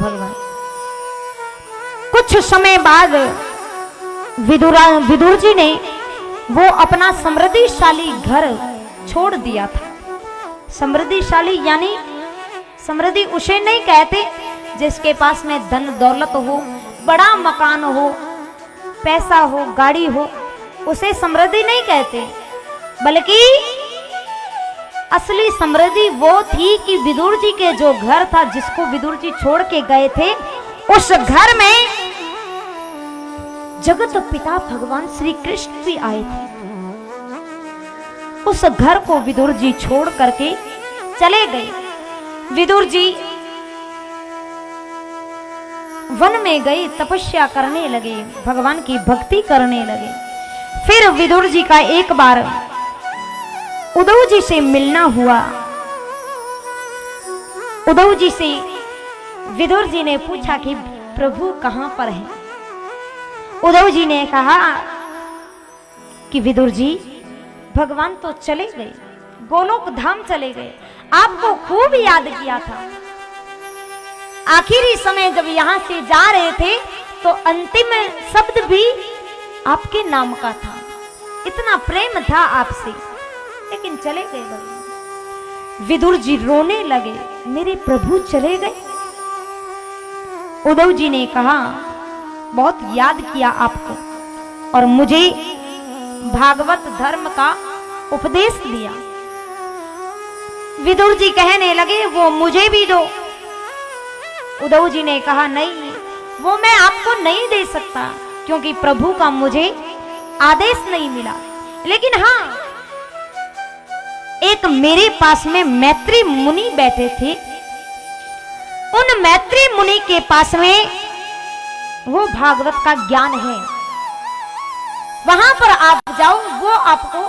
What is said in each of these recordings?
भगवान। कुछ समय बाद विदुर जी ने वो अपना समृद्धिशाली घर छोड़ दिया था। समृद्धिशाली यानी समृद्धि उसे नहीं कहते जिसके पास में धन दौलत हो, बड़ा मकान हो, पैसा हो, गाड़ी हो, उसे समृद्धि नहीं कहते, बल्कि असली समृद्धि वो थी कि विदुर जी के जो घर था, जिसको विदुर जी छोड़ के गए थे, उस घर में जगत पिता भगवान श्री कृष्ण भी आए थे। उस घर को विदुर जी छोड़ करके चले गए। विदुर जी वन में गए, तपस्या करने लगे, भगवान की भक्ति करने लगे। फिर विदुर जी का एक बार उद्धव जी से मिलना हुआ। उद्धव जी से विदुर जी ने पूछा कि प्रभु कहां पर हैं? उद्धव जी ने कहा कि विदुर जी, भगवान तो चले गए, गोलोक धाम चले गए, आपको खूब याद किया था। आखिरी समय जब यहां से जा रहे थे तो अंतिम शब्द भी आपके नाम का था, इतना प्रेम था आपसे, लेकिन चले गए भगवान। विदुर जी रोने लगे, मेरे प्रभु चले गए। उद्धव जी ने कहा, बहुत याद किया आपको और मुझे भागवत धर्म का उपदेश दिया। विदुर जी कहने लगे, वो मुझे भी दो। उद्धव जी ने कहा, नहीं, वो मैं आपको नहीं दे सकता, क्योंकि प्रभु का मुझे आदेश नहीं मिला। लेकिन हाँ, एक मेरे पास में मैत्री मुनि बैठे थे, उन मैत्री मुनि के पास में वो भागवत का ज्ञान है, वहां पर आप जाओ, वो आपको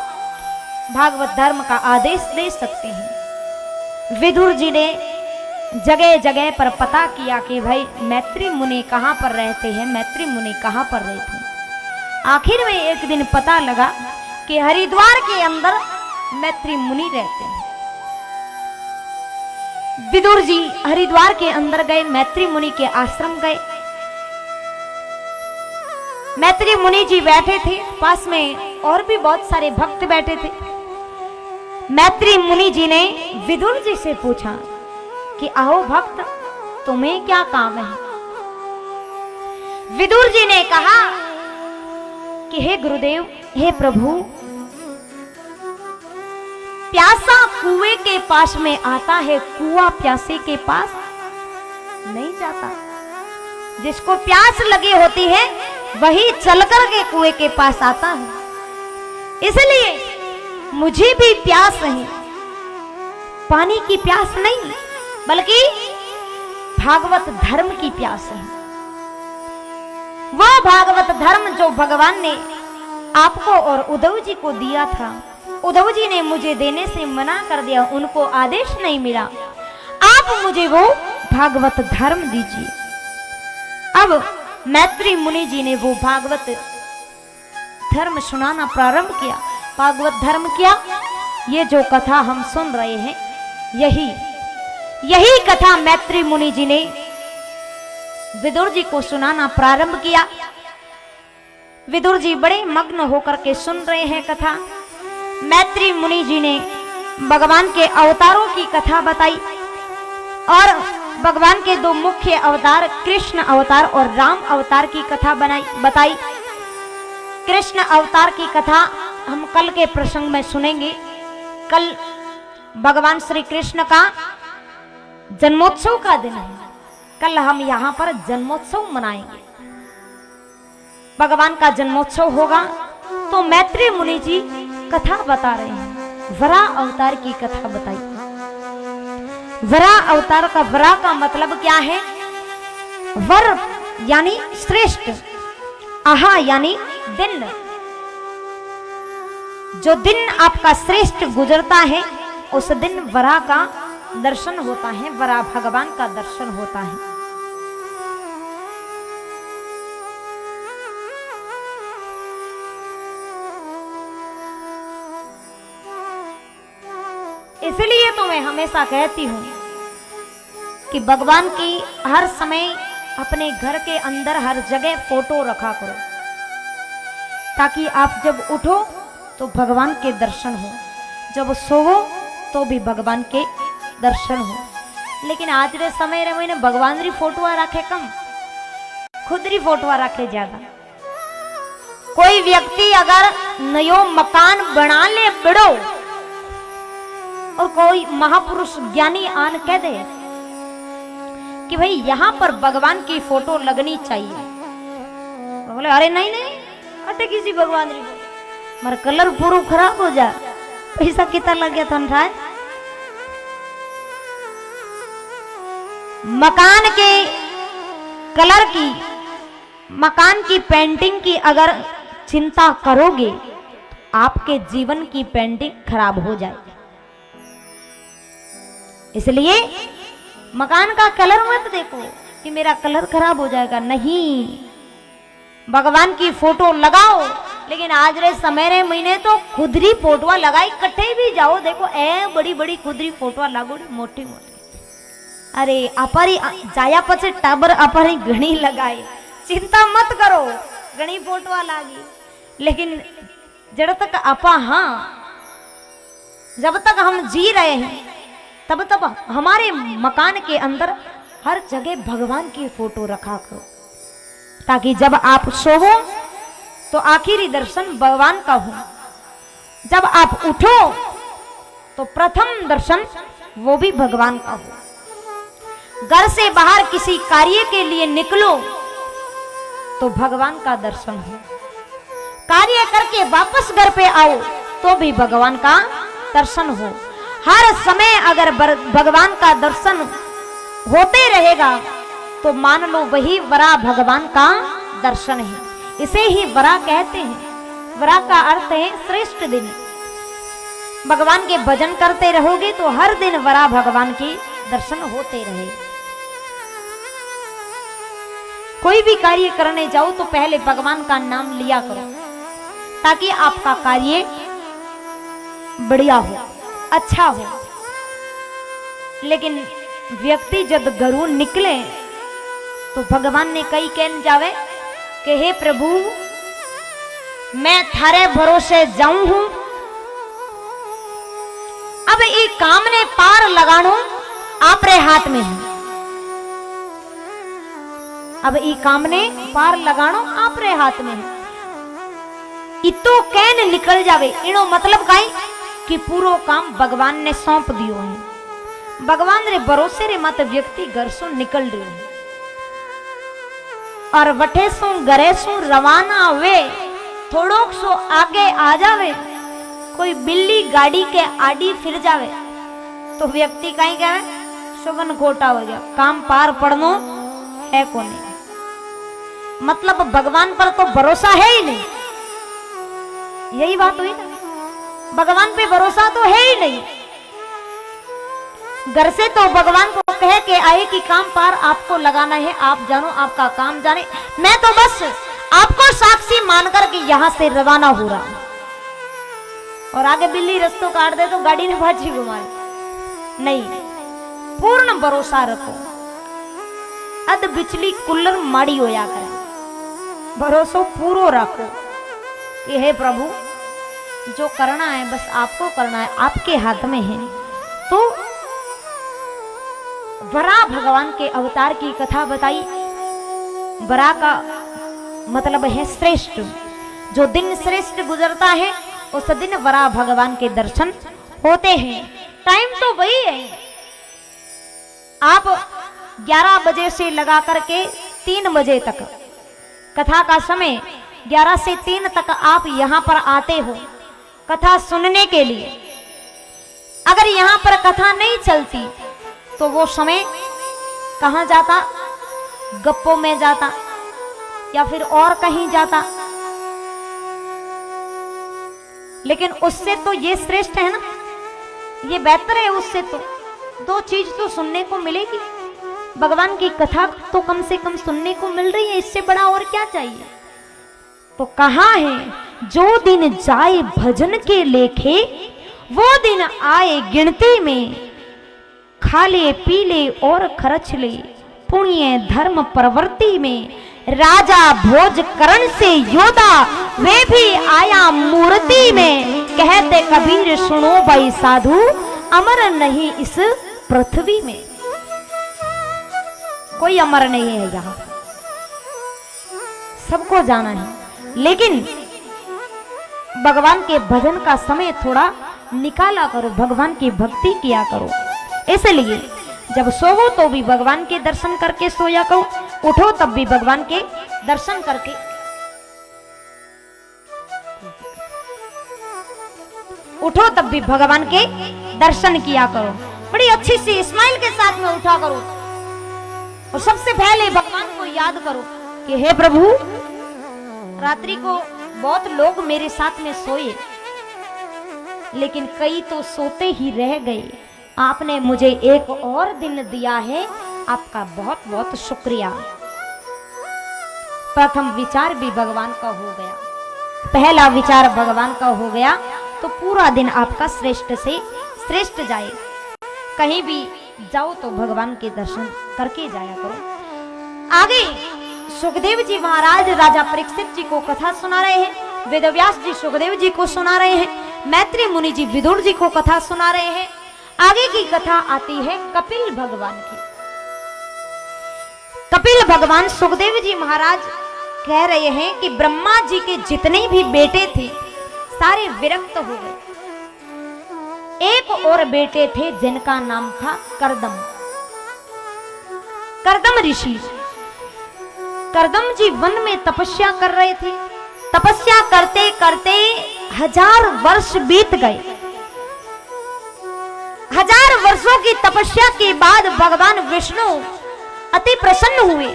भागवत धर्म का आदेश दे सकते हैं। विदुर जी ने जगह जगह पर पता किया कि भाई मैत्री मुनि कहां पर रहते हैं, मैत्री मुनि कहां पर रहते हैं। आखिर में एक दिन पता लगा कि हरिद्वार के अंदर मैत्री मुनि रहते हैं। विदुर जी हरिद्वार के अंदर गए, मैत्री मुनि के आश्रम गए। मैत्री मुनि जी बैठे थे, पास में और भी बहुत सारे भक्त बैठे थे। मैत्री मुनि जी ने विदुर जी से पूछा कि आओ भक्त, तुम्हें क्या काम है? विदुर जी ने कहा कि हे गुरुदेव, हे प्रभु, प्यासा कुएं के पास में आता है, कुआं प्यासे के पास नहीं जाता। जिसको प्यास लगी होती है वही चलकर के कुएं के पास आता है। इसलिए मुझे भी प्यास है, पानी की प्यास नहीं, बल्कि भागवत धर्म की प्यास है। वो भागवत धर्म जो भगवान ने आपको और उद्धव जी को दिया था, उद्धव जी ने मुझे देने से मना कर दिया, उनको आदेश नहीं मिला। आप मुझे वो भागवत धर्म दीजिए। अब मैत्री मुनि जी ने वो भागवत धर्म सुनाना प्रारंभ किया। भागवत धर्म क्या? ये जो कथा हम सुन रहे हैं, यही कथा मैत्री मुनि जी ने विदुर जी को सुनाना प्रारंभ किया। विदुर जी बड़े मग्न होकर के सुन रहे हैं कथा। मैत्री मुनि जी ने भगवान के अवतारों की कथा बताई और भगवान के दो मुख्य अवतार, कृष्ण अवतार और राम अवतार की कथा बताई। कृष्ण अवतार की कथा हम कल के प्रसंग में सुनेंगे। कल भगवान श्री कृष्ण का जन्मोत्सव का दिन है। कल हम यहाँ पर जन्मोत्सव मनाएंगे। भगवान का जन्मोत्सव होगा तो मैत्री मुनि जी कथा बता रहे हैं। वराह अवतार की कथा बताई। वराह अवतार का वराह का मतलब क्या है? वर यानी श्रेष्ठ, आहा यानी दिन। जो दिन आपका श्रेष्ठ गुजरता है उस दिन वराह का दर्शन होता है, वराह भगवान का दर्शन होता है। इसलिए तो मैं हमेशा कहती हूं कि भगवान की हर समय अपने घर के अंदर हर जगह फोटो रखा करो, ताकि आप जब उठो तो भगवान के दर्शन हो, जब सोवो तो भी भगवान के दर्शन हो। लेकिन आज रे समय रे मैंने भगवान री फोटो रखे कम, खुद री फोटो रखे ज्यादा। कोई व्यक्ति अगर नयो मकान बना ले बड़ो और कोई महापुरुष ज्ञानी आन कह दे कि भाई यहां पर भगवान की फोटो लगनी चाहिए, तो बोले अरे नहीं नहीं अटे किसी भगवान री मर कलर पूरा खराब हो जा, पैसा कितना लग गया था राय। मकान के कलर की, मकान की पेंटिंग की अगर चिंता करोगे तो आपके जीवन की पेंटिंग खराब हो जाएगी। इसलिए मकान का कलर मत देखो कि मेरा कलर खराब हो जाएगा, नहीं, भगवान की फोटो लगाओ। लेकिन आज रे समय रे महीने तो खुदरी फोटो लगाई, कट्ठे भी जाओ देखो ए बड़ी बड़ी खुदरी फोटो लागो मोटी मोटी। अरे अपारी जाया पछे टाबर अपारी घणी लगाए, चिंता मत करो घणी फोटो लागी, लेकिन जब तक आपा हाँ जब तक हम जी रहे हैं तब तक हमारे मकान के अंदर हर जगह भगवान की फोटो रखा करो, ताकि जब आप सोवो तो आखिरी दर्शन भगवान का हो, जब आप उठो तो प्रथम दर्शन वो भी भगवान का हो। घर से बाहर किसी कार्य के लिए निकलो तो भगवान का दर्शन हो, कार्य करके वापस घर पे आओ तो भी भगवान का दर्शन हो। हर समय अगर भगवान का दर्शन होते रहेगा तो मान लो वही वरा भगवान का दर्शन है। इसे ही वरा कहते हैं। वरा का अर्थ है श्रेष्ठ दिन। भगवान के भजन करते रहोगे तो हर दिन वरा भगवान के दर्शन होते रहे। कोई भी कार्य करने जाओ तो पहले भगवान का नाम लिया करो, ताकि आपका कार्य बढ़िया हो, अच्छा हो। लेकिन व्यक्ति जब घरों निकले तो भगवान ने कई कह जावे कि हे प्रभु मैं थारे भरोसे जाऊं हूं, अब ये काम ने पार लगानो आप रे हाथ में है, अब ये काम ने पार लगानो आप रे हाथ में है। इतो कैन निकल जावे, इनो मतलब काई कि पूरो काम भगवान ने सौंप दियो है। भगवान रे भरोसे रे मत व्यक्ति घर सो निकल रहे है और वठे सो घरे सो रवाना वे थोड़ोक सो आगे आ जावे, कोई बिल्ली गाड़ी के आड़ी फिर जावे तो व्यक्ति कहीं कहे सुगन खोटा हो गया, काम पार पड़नो है कोने। मतलब भगवान पर तो भरोसा है ही नहीं, यही बात हुई ना, भगवान पे भरोसा तो है ही नहीं। घर से तो भगवान को कह के आए कि काम पार आपको लगाना है, आप जानो आपका काम जाने, मैं तो बस आपको साक्षी मानकर के यहां से रवाना हो रहा हूं। और आगे बिल्ली रस्तों काट दे तो गाड़ी ने भाजी घुमाए, नहीं, पूर्ण भरोसा रखो। अद बिचली कुल्लर माड़ी होया करे, भरोसा पूरो रखो कि हे प्रभु जो करना है बस आपको करना है, आपके हाथ में है। तो वरा भगवान के अवतार की कथा बताई। वरा का मतलब है श्रेष्ठ। जो दिन श्रेष्ठ गुजरता है उस दिन वरा भगवान के दर्शन होते हैं। टाइम तो वही है, आप 11 बजे से लगा करके 3 बजे तक, कथा का समय 11 से 3 तक आप यहां पर आते हो कथा सुनने के लिए। अगर यहां पर कथा नहीं चलती तो वो समय कहां जाता, गप्पों में जाता या फिर और कहीं जाता। लेकिन उससे तो ये श्रेष्ठ है ना, ये बेहतर है उससे। तो 2 चीज तो सुनने को मिलेगी, भगवान की कथा तो कम से कम सुनने को मिल रही है, इससे बड़ा और क्या चाहिए। तो कहा है जो दिन जाए भजन के लेखे वो दिन आए गिनती में, खा ले पी ले और खर्च ले, पुण्य धर्म प्रवृत्ति में राजा भोज करण से योदा, वे भी आया मूर्ति में। कहते कबीर सुनो भाई साधु, अमर नहीं इस पृथ्वी में। कोई अमर नहीं है यहाँ, सबको जाना है, लेकिन भगवान के भजन का समय थोड़ा निकाला करो, भगवान की भक्ति किया करो। इसलिए जब सोवो तो भी भगवान के दर्शन करके सोया करो, उठो तब भी भगवान के दर्शन करके, उठो तब भी भगवान के दर्शन किया करो। बड़ी अच्छी सी स्माइल के साथ में उठा करो और सबसे पहले भगवान को याद करो कि हे प्रभु, रात्रि को बहुत लोग मेरे साथ में सोए, लेकिन कई तो सोते ही रह गए। आपने मुझे एक और दिन दिया है, आपका बहुत बहुत शुक्रिया। प्रथम विचार भी भगवान का हो गया, पहला विचार भगवान का हो गया तो पूरा दिन आपका श्रेष्ठ से श्रेष्ठ जाए। कहीं भी जाओ तो भगवान के दर्शन करके जाया करो। आगे सुखदेव जी महाराज राजा परीक्षित जी को कथा सुना रहे हैं, वेदव्यास जी सुखदेव जी को सुना रहे हैं, मैत्री मुनि जी विदुर जी को कथा सुना रहे हैं। आगे की कथा आती है कपिल भगवान की। कपिल भगवान सुखदेव जी महाराज कह रहे हैं कि ब्रह्मा जी के जितने भी बेटे थे सारे विरक्त हो गए। एक और बेटे थे जिनका नाम था करदम। करदम ऋषि, करदम जी वन में तपस्या कर रहे थे। तपस्या करते करते 1000 वर्ष बीत गए। 1000 वर्षों की तपस्या के बाद भगवान विष्णु अति प्रसन्न हुए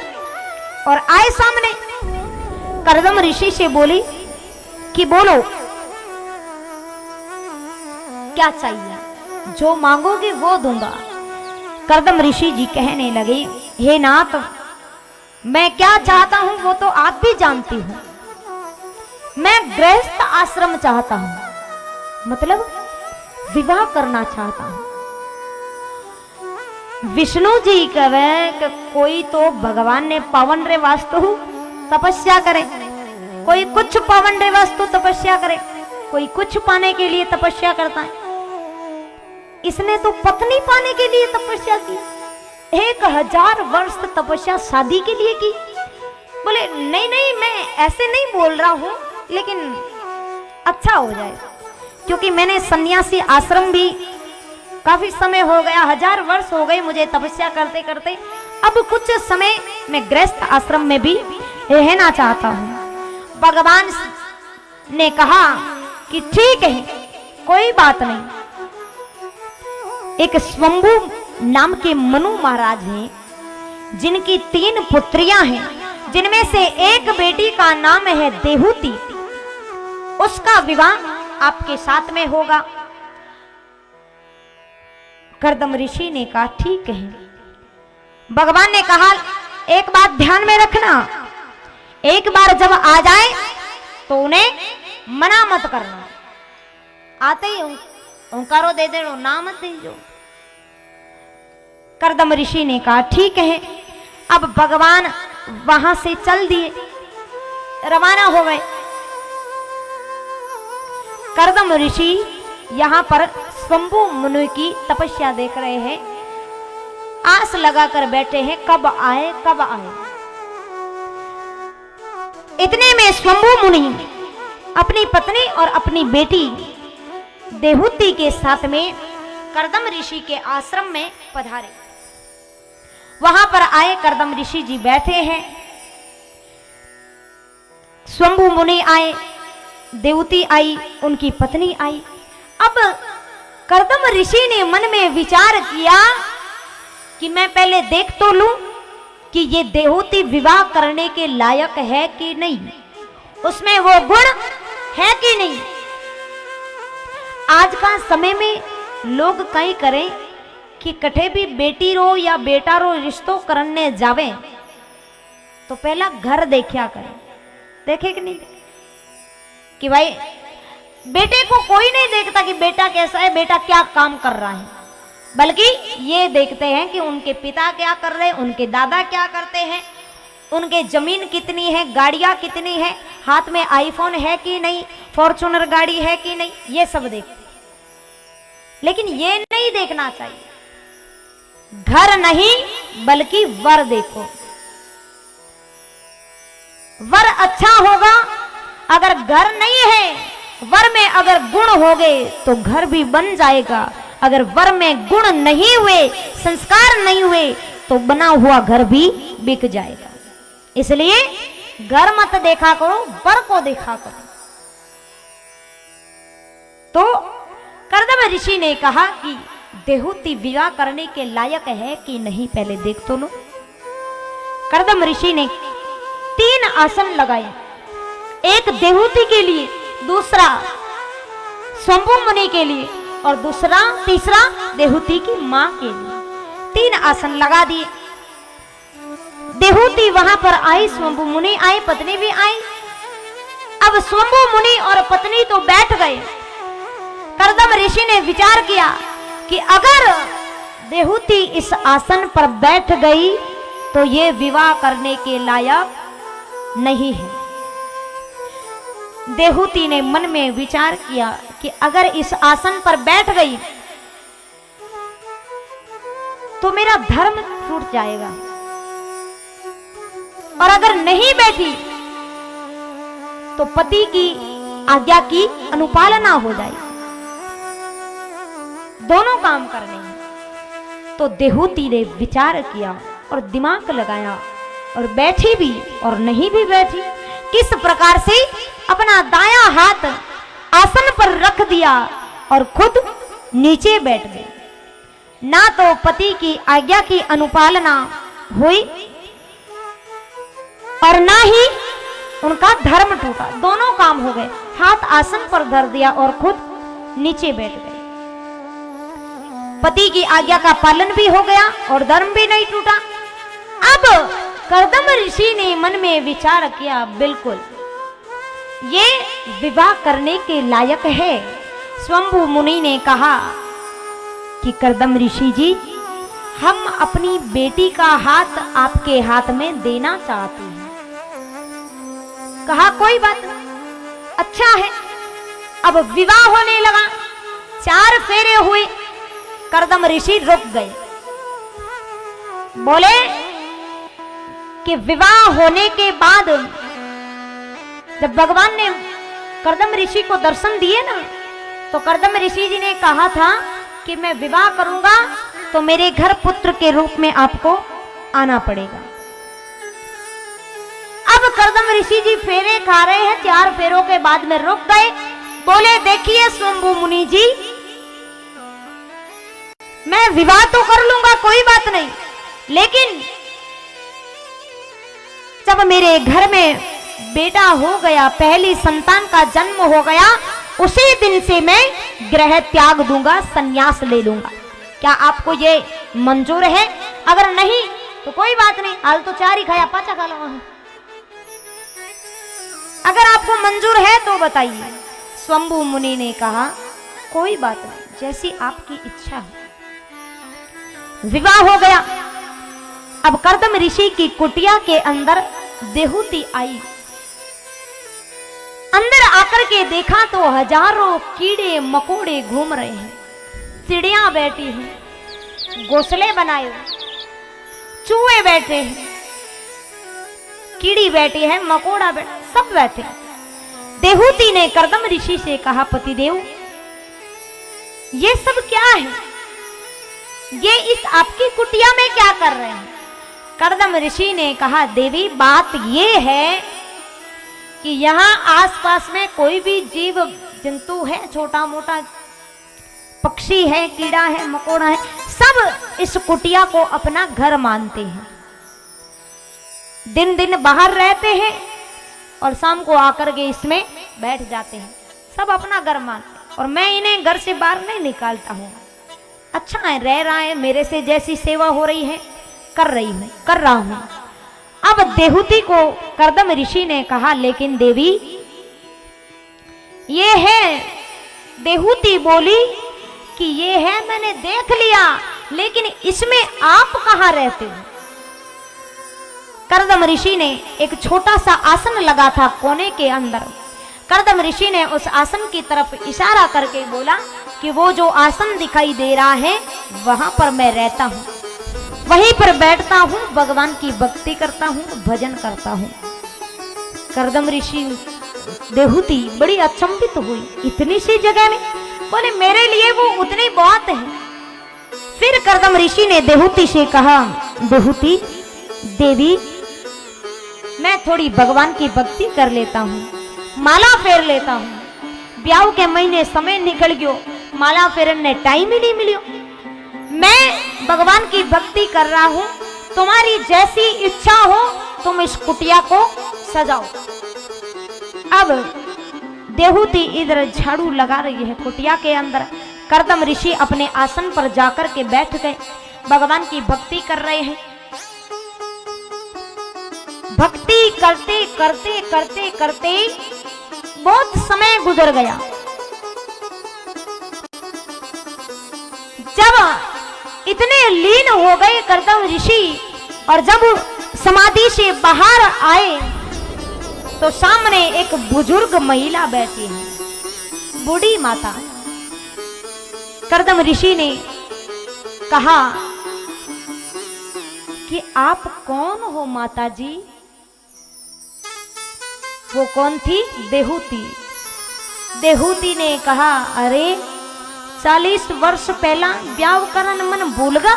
और आए सामने। करदम ऋषि से बोले कि बोलो क्या चाहिए, जो मांगोगे वो दूंगा। करदम ऋषि जी कहने लगे, हे नाथ, मैं क्या चाहता हूं वो तो आप भी जानती हो। मैं गृहस्थ आश्रम चाहता हूं, मतलब विवाह करना चाहता हूं। विष्णु जी कहे कि कोई तो भगवान ने पावन रे वास्तु तपस्या करे, कोई कुछ पावन रे वास्तु तपस्या करे, कोई कुछ पाने के लिए तपस्या करता है। इसने तो पत्नी पाने के लिए तपस्या की, 1000 वर्ष तपस्या शादी के लिए की। बोले नहीं नहीं, मैं ऐसे नहीं बोल रहा हूं, लेकिन अच्छा हो जाए, क्योंकि मैंने सन्यासी आश्रम भी काफी समय हो गया, 1000 वर्ष हो गए मुझे तपस्या करते करते। अब कुछ समय मैं गृहस्थ आश्रम में भी रहना चाहता हूं। भगवान ने कहा कि ठीक है, कोई बात नहीं। एक स्वंभु नाम के मनु महाराज हैं, जिनकी 3 पुत्रियां हैं, जिनमें से एक बेटी का नाम है देहूति। उसका विवाह आपके साथ में होगा। करदम ऋषि ने कहा ठीक है। भगवान ने कहा एक बात ध्यान में रखना, एक बार जब आ जाए तो उन्हें मना मत करना। आते ही ओंकारो दे दे, ना मत दीजो। करदम ऋषि ने कहा ठीक है। अब भगवान वहां से चल दिए, रवाना हो गए। करदम ऋषि यहां पर स्वंभु मुनि की तपस्या देख रहे हैं, आस लगाकर बैठे हैं कब आए कब आए। इतने में स्वंभु मुनि अपनी पत्नी और अपनी बेटी देहूति के साथ में करदम ऋषि के आश्रम में पधारे। वहां पर आए करदम ऋषि जी बैठे हैं, स्वंभु मुनि आए, देवती आई, उनकी पत्नी आई। अब करदम ऋषि ने मन में विचार किया कि मैं पहले देख तो लूं कि ये देहूति विवाह करने के लायक है कि नहीं, उसमें वो गुण है कि नहीं। आज का समय में लोग कहीं करें कि कठे भी बेटी रो या बेटा रो रिश्तों करने जावे तो पहला घर देखा करें, देखे कि नहीं, कि भाई बेटे को कोई नहीं देखता कि बेटा कैसा है, बेटा क्या काम कर रहा है। बल्कि ये देखते हैं कि उनके पिता क्या कर रहे हैं, उनके दादा क्या करते हैं, उनके जमीन कितनी है, गाड़ियां कितनी है, हाथ में आईफोन है कि नहीं, फॉर्च्यूनर गाड़ी है कि नहीं, ये सब देखते। लेकिन ये नहीं देखना चाहिए, घर नहीं बल्कि वर देखो। वर अच्छा होगा, अगर घर नहीं है, वर में अगर गुण हो गए तो घर भी बन जाएगा। अगर वर में गुण नहीं हुए, संस्कार नहीं हुए, तो बना हुआ घर भी बिक जाएगा। इसलिए घर मत देखा करो, वर को देखा करो। तो कर्दम ऋषि ने कहा कि देहूती विवाह करने के लायक है कि नहीं, पहले देख तो लो। कर्दम ऋषि ने 3 आसन लगाए, एक देहूती के लिए, दूसरा शंभु मुनि के लिए और तीसरा देहूती की मां के लिए। 3 आसन लगा दिए। देहूती वहां पर आई, शंभु मुनि आए, पत्नी भी आई। अब शंभु मुनि और पत्नी तो बैठ गए। कर्दम ऋषि ने विचार किया कि अगर देहूती इस आसन पर बैठ गई तो ये विवाह करने के लायक नहीं है। देहूती ने मन में विचार किया कि अगर इस आसन पर बैठ गई तो मेरा धर्म टूट जाएगा, और अगर नहीं बैठी तो पति की आज्ञा की अनुपालना हो जाएगी। दोनों काम करने हैं। तो देहूती ने विचार किया और दिमाग लगाया और बैठी भी और नहीं भी बैठी। किस प्रकार से अपना दायां हाथ आसन पर रख दिया और खुद नीचे बैठ गई। ना तो पति की आज्ञा की अनुपालना हुई और ना ही उनका धर्म टूटा। दोनों काम हो गए। हाथ आसन पर धर दिया और खुद नीचे बैठ गए। पति की आज्ञा का पालन भी हो गया और धर्म भी नहीं टूटा। अब कर्दम ऋषि ने मन में विचार किया, बिल्कुल ये विवाह करने के लायक है। शंभु मुनि ने कहा कि कर्दम ऋषि जी, हम अपनी बेटी का हाथ आपके हाथ में देना चाहते हैं। कहा कोई बात नहीं, अच्छा है। अब विवाह होने लगा। 4 फेरे हुए। कर्दम ऋषि रुक गए। बोले कि विवाह होने के बाद जब भगवान ने कर्दम ऋषि को दर्शन दिए ना, तो कर्दम ऋषि जी ने कहा था कि मैं विवाह करूंगा तो मेरे घर पुत्र के रूप में आपको आना पड़ेगा। अब कर्दम ऋषि जी फेरे खा रहे हैं। 4 फेरों के बाद में रुक गए। बोले देखिए शंभु मुनि जी, मैं विवाह तो कर लूंगा, कोई बात नहीं, लेकिन जब मेरे घर में बेटा हो गया, पहली संतान का जन्म हो गया, उसी दिन से मैं गृह त्याग दूंगा, संन्यास ले लूंगा। क्या आपको ये मंजूर है? अगर नहीं तो कोई बात नहीं, हाल तो 4 ही खाया, 5 खा लूंगा। अगर आपको मंजूर है तो बताइए। शंभु मुनि ने कहा कोई बात नहीं, जैसी आपकी इच्छा है। विवाह हो गया। अब कर्दम ऋषि की कुटिया के अंदर देहूती आई। अंदर आकर के देखा तो हजारों कीड़े मकोड़े घूम रहे हैं, चिड़ियां बैठी हैं, घोंसले बनाए, चूहे बैठे हैं, कीड़ी बैठी है, मकोड़ा बैठा, सब बैठे। देहूती ने कर्दम ऋषि से कहा, पतिदेव ये सब क्या है? ये इस आपकी कुटिया में क्या कर रहे हैं? कर्दम ऋषि ने कहा, देवी बात ये है कि यहाँ आसपास में कोई भी जीव जंतु है, छोटा मोटा पक्षी है, कीड़ा है, मकोड़ा है, सब इस कुटिया को अपना घर मानते हैं। दिन दिन बाहर रहते हैं और शाम को आकर के इसमें बैठ जाते हैं। सब अपना घर मानते हैं और मैं इन्हें घर से बाहर नहीं निकालता हूँ। अच्छा है, रह रहा है, मेरे से जैसी सेवा हो रही है कर रहा हूं। अब देहूती को कर्दम ऋषि ने कहा, लेकिन देवी ये है, देहूती बोली कि ये है, मैंने देख लिया, लेकिन इसमें आप कहाँ रहते हो? कर्दम ऋषि ने एक छोटा सा आसन लगा था कोने के अंदर। कर्दम ऋषि ने उस आसन की तरफ इशारा करके बोला कि वो जो आसन दिखाई दे रहा है वहां पर मैं रहता हूं, वहीं पर बैठता हूं, भगवान की भक्ति करता हूं, भजन करता हूं। कर्दम ऋषि देहूती बड़ी अचंभित हुई, इतनी सी जगह में? बोले मेरे लिए वो उतनी बहुत है। फिर कर्दम ऋषि ने देहूती से कहा, देहूती देवी, मैं थोड़ी भगवान की भक्ति कर लेता हूँ, माला फेर लेता हूँ। ब्याह के महीने समय निकल गयो, माला फेरने टाइम ही नहीं मिलियो। मैं भगवान की भक्ति कर रहा हूँ, तुम्हारी जैसी इच्छा हो तुम इस कुटिया को सजाओ। अब देहूती इधर झाड़ू लगा रही है कुटिया के अंदर, कर्दम ऋषि अपने आसन पर जाकर के बैठ गए, भगवान की भक्ति कर रहे हैं। भक्ति करते करते करते करते बहुत समय गुजर गया। जब इतने लीन हो गए कर्दम ऋषि और जब समाधि से बाहर आए तो सामने एक बुजुर्ग महिला बैठी है, बूढ़ी माता। कर्दम ऋषि ने कहा कि आप कौन हो माता जी? वो कौन थी? देहूती। देहूती ने कहा, अरे 40 वर्ष पहला ब्याह करन मन भूल गा?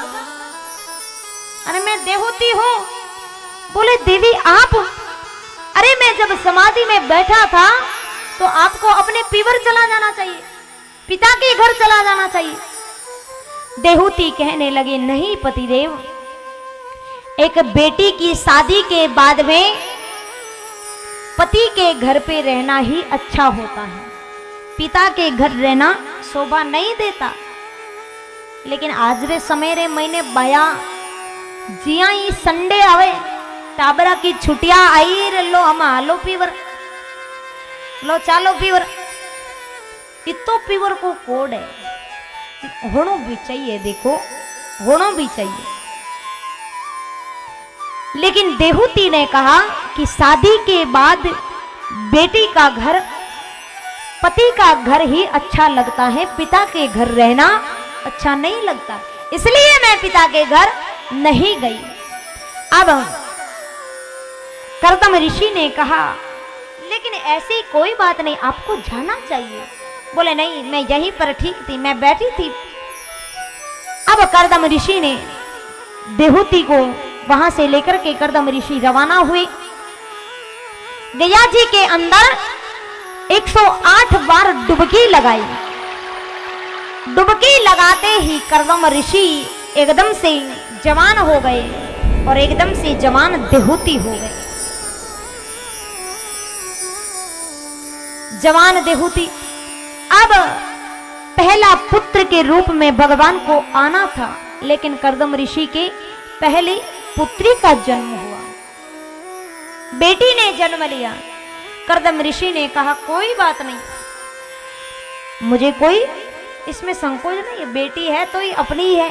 अरे मैं देहूती हूं। बोले देवी आप? अरे मैं जब समाधि में बैठा था तो आपको अपने पीवर चला जाना चाहिए, पिता के घर चला जाना चाहिए। देहूती कहने लगे, नहीं पतिदेव, एक बेटी की शादी के बाद में पति के घर पे रहना ही अच्छा होता है, पिता के घर रहना शोभा नहीं देता। लेकिन आज रे समय रे महीने बाया जिया ही संडे आवे, टाबरा की छुट्टियां आई रे, लो हम आलो पीवर, लो चालो पीवर। इतो पीवर को कोड है, होना भी चाहिए, देखो होना भी चाहिए। लेकिन देहूती ने कहा कि शादी के बाद बेटी का घर, पति का घर ही अच्छा लगता है, पिता के घर रहना अच्छा नहीं लगता, इसलिए मैं पिता के घर नहीं गई। अब कर्दम ऋषि ने कहा, लेकिन ऐसी कोई बात नहीं, आपको जाना चाहिए। बोले नहीं, मैं यहीं पर ठीक थी, मैं बैठी थी। अब कर्दम ऋषि ने देहूती को वहां से लेकर के कर्दम ऋषि रवाना हुए। गया जी के अंदर 108 बार डुबकी लगाई। डुबकी लगाते ही कर्दम ऋषि एकदम से जवान हो गए और एकदम से जवान देहूती हो गए। जवान देहूती। अब पहला पुत्र के रूप में भगवान को आना था, लेकिन कर्दम ऋषि के पहले पुत्री का जन्म हुआ, बेटी ने जन्म लिया। कर्दम ऋषि ने कहा, कोई बात नहीं, मुझे कोई इसमें संकोच नहीं है, बेटी है तो ही अपनी ही है,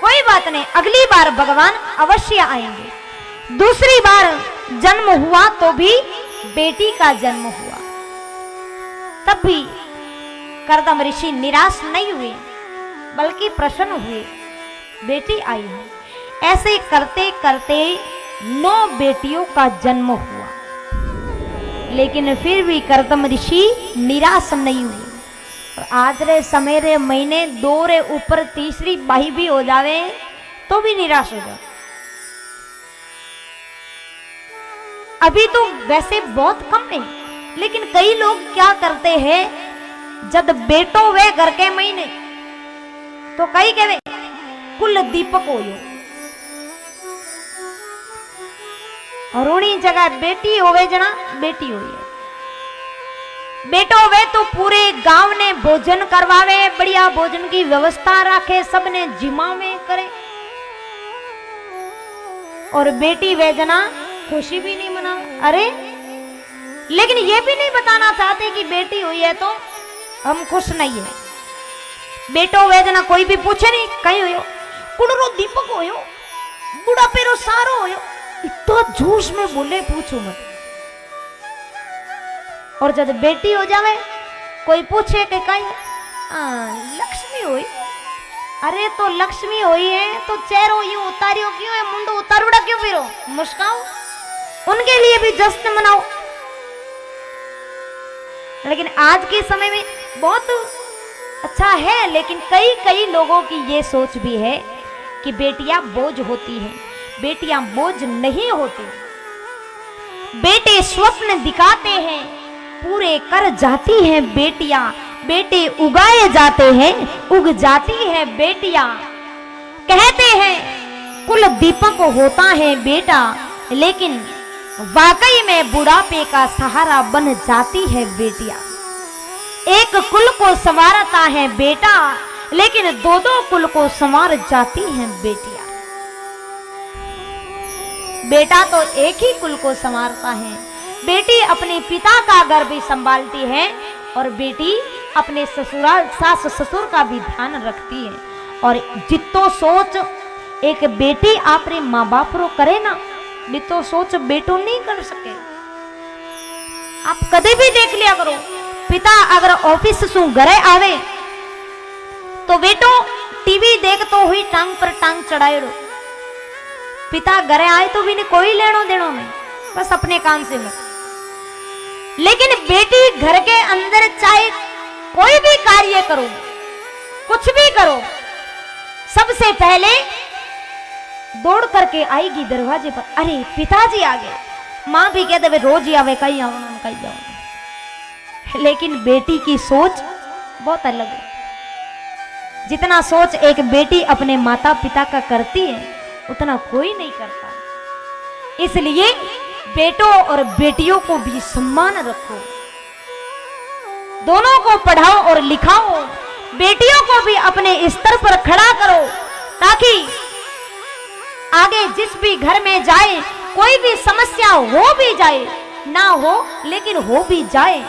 कोई बात नहीं, अगली बार भगवान अवश्य आएंगे। दूसरी बार जन्म हुआ तो भी बेटी का जन्म हुआ। तब भी कर्दम ऋषि निराश नहीं हुए, बल्कि प्रसन्न हुए, बेटी आई है। ऐसे करते करते 9 बेटियों का जन्म हुआ, लेकिन फिर भी कर्दम ऋषि निराश नहीं हुए। और आज रे समय रे महीने 2 रे ऊपर तीसरी बाही भी हो जावे तो भी निराश हो जाए। अभी तो वैसे बहुत कम है, लेकिन कई लोग क्या करते हैं, जब बेटो वे घर के महीने तो कई कहे कुल दीपक हो, और उन्हीं जगह बेटी होवे जना बेटी हुई है, बेटो वे तो पूरे गांव ने भोजन करवावे, बढ़िया भोजन की व्यवस्था रखे, सबने जिमावे करे, और बेटी वे जना खुशी भी नहीं मनावे। अरे लेकिन ये भी नहीं बताना चाहते कि बेटी हुई है तो हम खुश नहीं है। बेटो वेदना कोई भी पूछे नहीं, कहीं हो कुड़रो दीपक हो बूढ़ा पेरो सारो हो, इतना जोश में बोले पूछो मत। और जब बेटी हो जावे कोई पूछे कि कहीं लक्ष्मी हुई, अरे तो लक्ष्मी हुई है तो चेहरो यूं उतारियो क्यों है, मुंडो उतारूड़ा क्यों फिरो, मुस्काओ, उनके लिए भी जश्न मनाओ। लेकिन आज के समय में बहुत अच्छा है, लेकिन कई कई लोगों की ये सोच भी है कि बेटियां बोझ होती हैं। बेटियां बोझ नहीं होती, बेटे स्वप्न दिखाते हैं, पूरे कर जाती हैं बेटियां, बेटे उगाए जाते हैं, उग जाती हैं बेटियां। कहते हैं कुल दीपक होता है बेटा, लेकिन वाकई में बुढ़ापे का सहारा बन जाती है बेटियां। एक कुल को संवारता है बेटा, लेकिन दो दो कुल को संवार जाती हैं बेटियां। बेटा तो एक ही कुल को संवारता है, बेटी अपने पिता का घर भी संभालती है और बेटी अपने ससुराल सास ससुर का भी ध्यान रखती है। और जितो सोच एक बेटी आपरे माँ बाप रो करे ना, बितो सोच बेटो नहीं कर सके। आप कदे भी देख लिया करो, पिता अगर ऑफिस से घरे आवे तो बेटो टीवी देखतो हुई टांग पर टांग चढ़ाएड़ो, पिता घरे आए तो भी नहीं कोई लेनो देनो नहीं, बस अपने काम से मत। लेकिन बेटी घर के अंदर चाहे कोई भी कार्य करो, कुछ भी करो, सबसे पहले दौड़ करके आएगी दरवाजे पर, अरे पिताजी आ गए। माँ भी कहते वे रोज ही आवे, कहीं आओ कहीं जाओ। लेकिन बेटी की सोच बहुत अलग है। जितना सोच एक बेटी अपने माता पिता का करती है उतना कोई नहीं करता। इसलिए बेटों और बेटियों को भी सम्मान रखो, दोनों को पढ़ाओ और लिखाओ, बेटियों को भी अपने स्तर पर खड़ा करो, ताकि आगे जिस भी घर में जाए कोई भी समस्या हो भी जाए, ना हो लेकिन हो भी जाए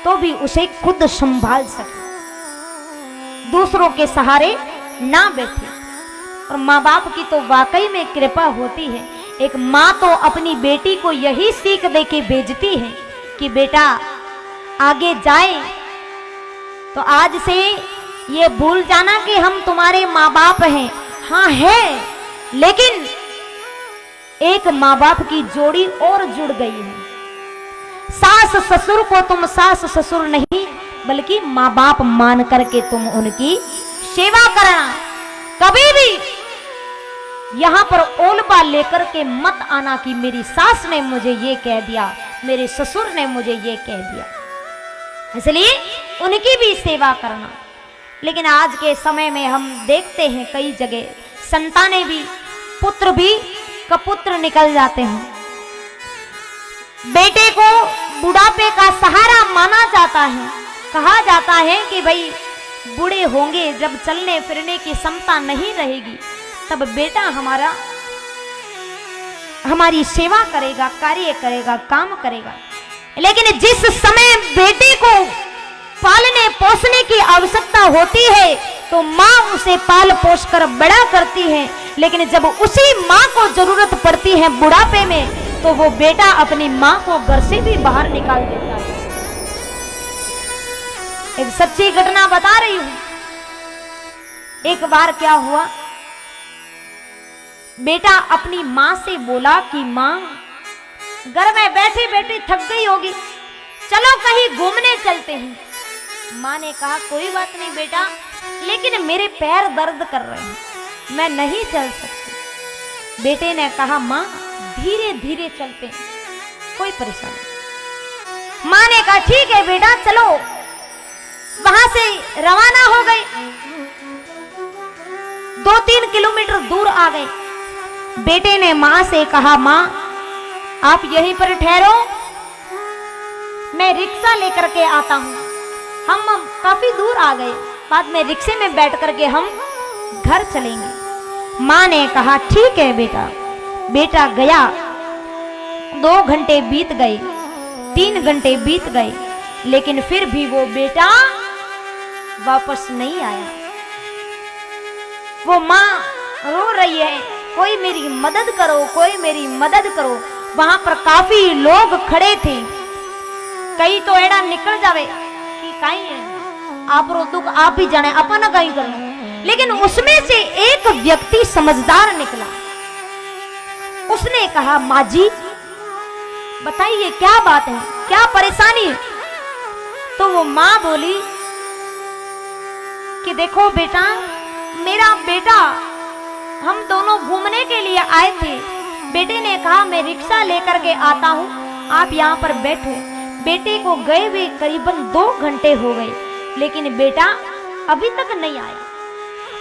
तो भी उसे खुद संभाल सके, दूसरों के सहारे ना बैठे। और माँ बाप की तो वाकई में कृपा होती है। एक माँ तो अपनी बेटी को यही सीख दे के भेजती है कि बेटा आगे जाए तो आज से ये भूल जाना कि हम तुम्हारे माँ बाप हैं। हाँ है, लेकिन एक माँ बाप की जोड़ी और जुड़ गई है। सास ससुर को तुम सास ससुर नहीं बल्कि माँ बाप मान करके तुम उनकी सेवा करना। कभी भी यहां पर ओलबा लेकर के मत आना कि मेरी सास ने मुझे ये कह दिया, मेरे ससुर ने मुझे ये कह दिया, इसलिए उनकी भी सेवा करना। लेकिन आज के समय में हम देखते हैं कई जगह संतानें भी, पुत्र भी कपुत्र निकल जाते हैं। बेटे को बुढ़ापे का सहारा माना जाता है, कहा जाता है कि भाई बूढ़े होंगे जब चलने फिरने की क्षमता नहीं रहेगी तब बेटा हमारी सेवा करेगा, कार्य करेगा, काम करेगा। लेकिन जिस समय बेटे को पालने पोसने की आवश्यकता होती है तो माँ उसे पाल पोस कर बड़ा करती है। लेकिन जब उसी माँ को जरूरत पड़ती है बुढ़ापे में तो वो बेटा अपनी माँ को घर से भी बाहर निकाल देता है। एक सच्ची घटना बता रही हूं। एक बार क्या हुआ, बेटा अपनी माँ से बोला कि माँ घर में बैठी बैठी थक गई होगी, चलो कहीं घूमने चलते हैं। माँ ने कहा कोई बात नहीं बेटा, लेकिन मेरे पैर दर्द कर रहे हैं, मैं नहीं चल सकती। बेटे ने कहा माँ धीरे धीरे चलते हैं, कोई परेशानी। माँ ने कहा ठीक है बेटा चलो। वहां से रवाना हो गए, 2-3 किलोमीटर दूर आ गए। बेटे ने माँ से कहा माँ आप यहीं पर ठहरो, मैं रिक्शा लेकर के आता हूँ। हम काफी दूर आ गए, बाद में रिक्शे में बैठ करके हम घर चलेंगे। माँ ने कहा ठीक है बेटा। बेटा गया, 2 घंटे बीत गए, 3 घंटे बीत गए, लेकिन फिर भी वो बेटा वापस नहीं आया। वो माँ रो रही है, कोई मेरी मदद करो, कोई मेरी मदद करो। वहां पर काफी लोग खड़े थे। कई तो एड़ा निकल जावे कि कहीं आप रो दुख आप ही जाने, अपन कहीं करो। लेकिन उसमें से एक व्यक्ति समझदार निकला। उसने कहा, माँ जी बताइए क्या बात है, क्या परेशानी है? तो वो माँ बोली कि देखो बेटा, मेरा बेटा, हम दोनों घूमने के लिए आए थे। बेटे ने कहा मैं रिक्शा लेकर के आता हूँ, आप यहाँ पर बैठो। बेटे को गए हुए करीबन 2 घंटे हो गए, लेकिन बेटा अभी तक नहीं आया।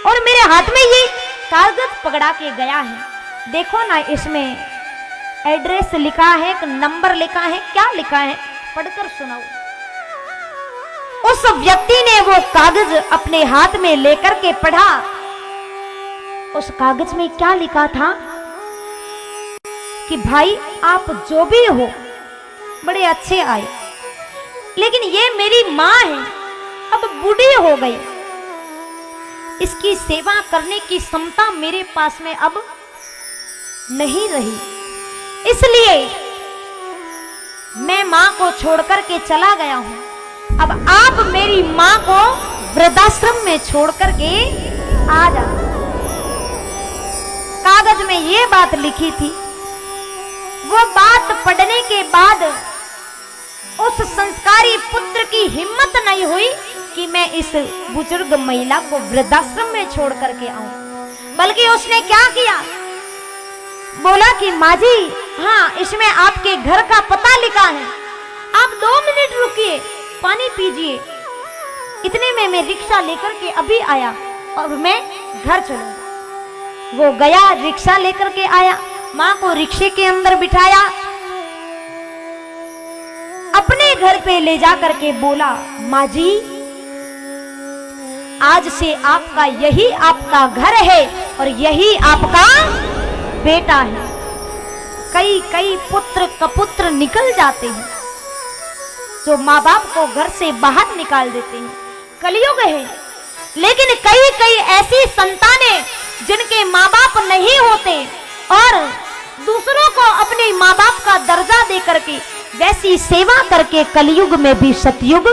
और मेरे हाथ में ये कागज पकड़ा के गया है, देखो ना, इसमें एड्रेस लिखा है, एक नंबर लिखा है, क्या लिखा है पढ़कर सुनाओ। उस व्यक्ति ने वो कागज अपने हाथ में लेकर के पढ़ा। उस कागज में क्या लिखा था कि भाई आप जो भी हो बड़े अच्छे आए, लेकिन ये मेरी माँ है, अब बूढ़ी हो गई, इसकी सेवा करने की क्षमता मेरे पास में अब नहीं रही, इसलिए मैं माँ को छोड़कर के चला गया हूं। अब आप मेरी माँ को वृद्धाश्रम में छोड़कर के आ जाओ। कागज में ये बात लिखी थी। वो बात पढ़ने के बाद उस संस्कारी पुत्र की हिम्मत नहीं हुई कि मैं इस बुजुर्ग महिला को वृद्धाश्रम में छोड़ करके आऊं, बल्कि उसने क्या किया, बोला कि माँ जी, हाँ इसमें आपके घर का पता लिखा है, आप 2 मिनट रुकिए, पानी पीजिए। इतने में मैं रिक्शा लेकर के अभी आया और मैं घर चलूंगा। वो गया, रिक्शा लेकर के आया, माँ को रिक्शे के अंदर बिठाया, अपने घर पे ले जा करके बोला, माँ जी आज से आपका यही आपका घर है और यही आपका बेटा है। कई कई पुत्र कपुत्र निकल जाते हैं, जो माँ बाप को घर से बाहर निकाल देते हैं, कलयुग है। लेकिन कई कई ऐसी संतानें जिनके माँ बाप नहीं होते और दूसरों को अपने माँ बाप का दर्जा दे करके वैसी सेवा करके कलयुग में भी सतयुग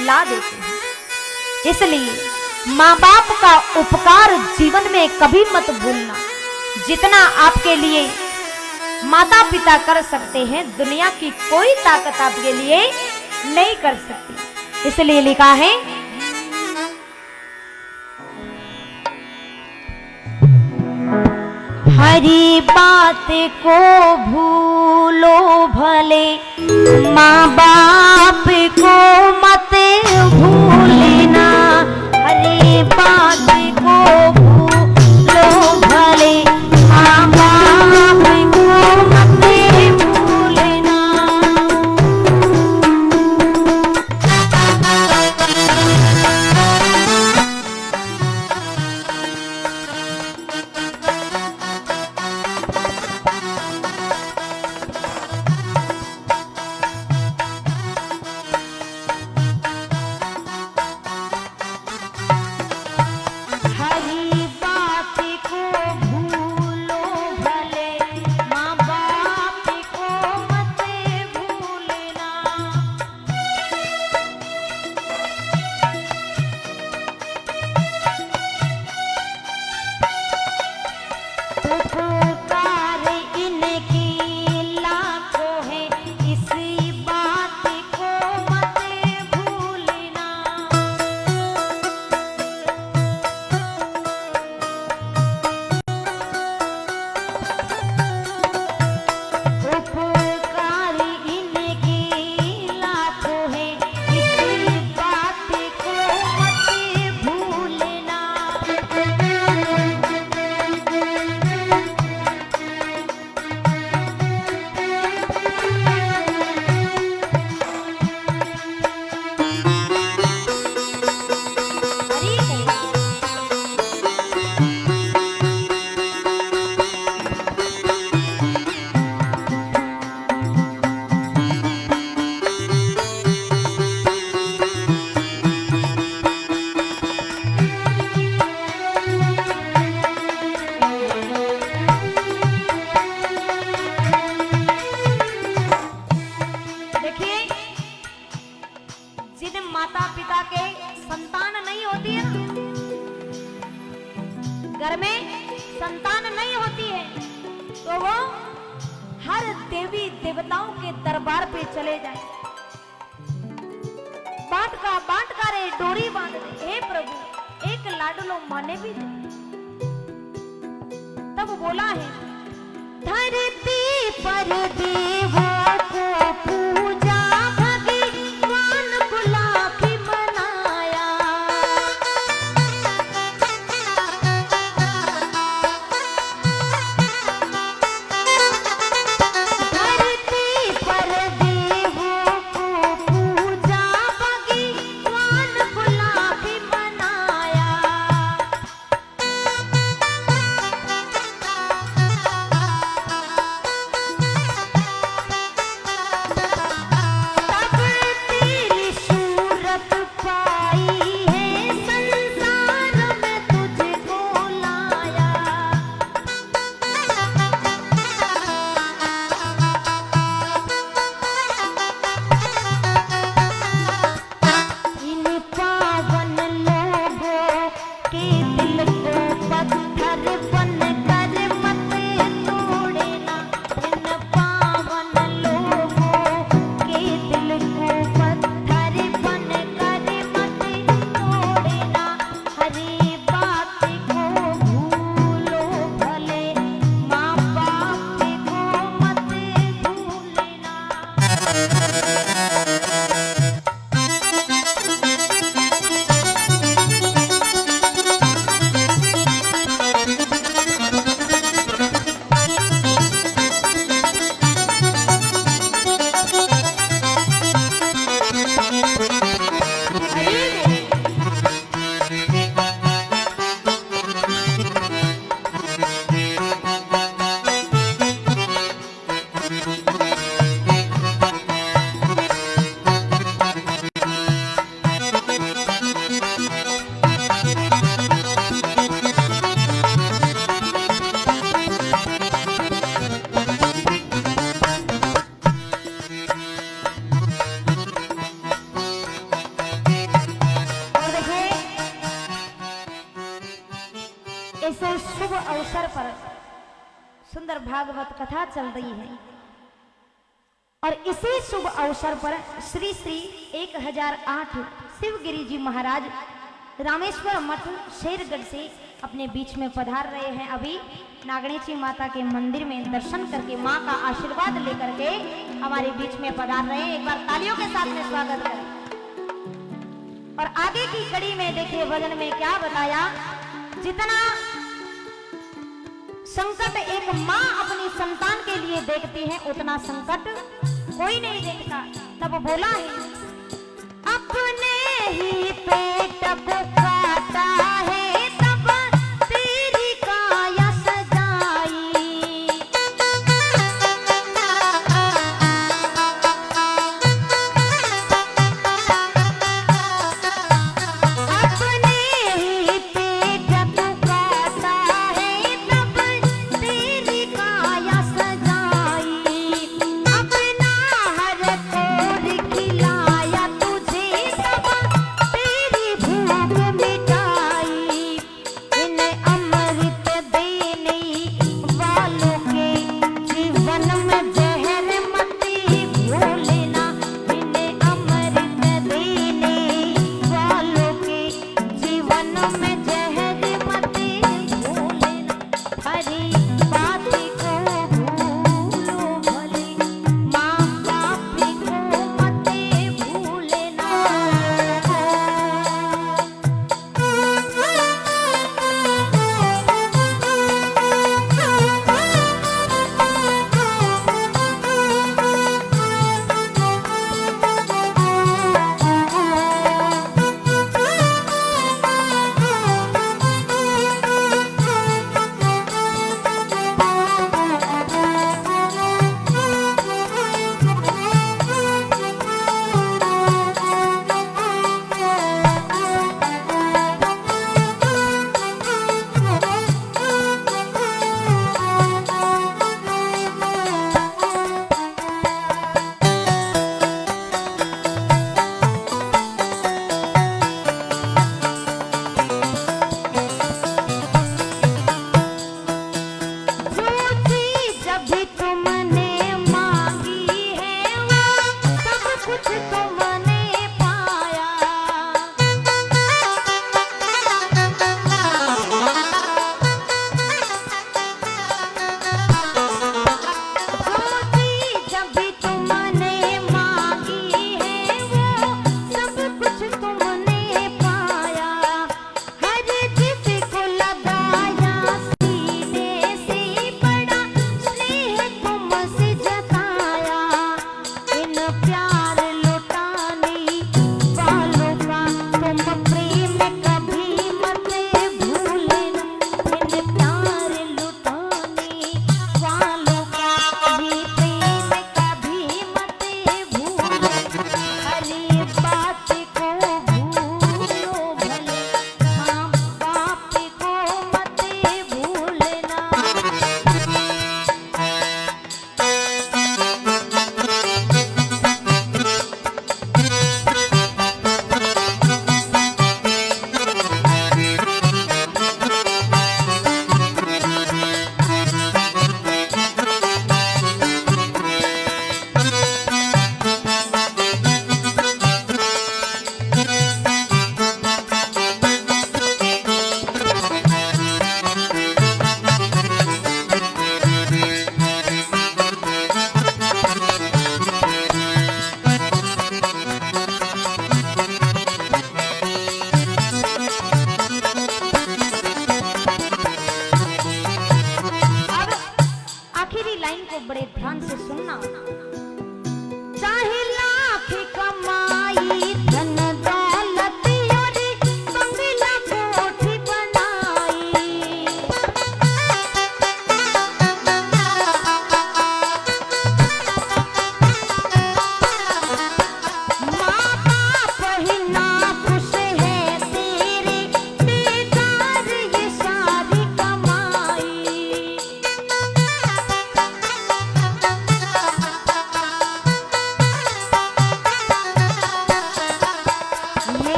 ला देते हैं। इसलिए माँ बाप का उपकार जीवन में कभी मत भूलना। जितना आपके लिए माता पिता कर सकते हैं, दुनिया की कोई ताकत आपके लिए नहीं कर सकती। इसलिए लिखा है, हरी बात को भूलो भले, माँ बाप को मत भूलना। हरी बात को भूलो भले, माँ बाप को मत भूलना। तो वो हर देवी देवताओं के दरबार पे चले जाए, बाट का रे डोरी बांध दे, हे प्रभु एक लाडलो माने भी दे। तब बोला है, धरती पर देवों को पूजा भगवान बुलाके मनाया, धरती पर देवों को पूजा भगवान बुलाके मनाया। तब तेरी सूरत पाई है संसार में तुझको लाया, इन पावन लोगों के दिल को पत्थर बनकर मत तोड़ना, इन पावन लोगों के दिल को पत्थर बनकर मत तोड़ना। हरी बात को भूलो भले, माँ बाप को मत भूलना। और देखिए इस शुभ अवसर पर सुंदर भागवत कथा चल रही है, और इसी शुभ अवसर पर श्री श्री 1008 शिवगिरी जी महाराज रामेश्वर मठ शेरगढ़ से अपने बीच में पधार रहे हैं। अभी नागणेशी माता के मंदिर में दर्शन करके माँ का आशीर्वाद लेकर के हमारे बीच में पधार रहे हैं। एक बार तालियों के साथ में स्वागत करें। और आगे की कड़ी में देखिए भजन में क्या बताया, जितना संकट एक माँ अपनी संतान के लिए देखती है उतना संकट कोई नहीं देखता। तब बोला है, अपने ही पेट को काटा है तब तेरी काया सजाई, अपने ही पेट को काटा है तब तेरी काया सजाई, अपना हर कोर खिलाया तुझे तब तेरी भूख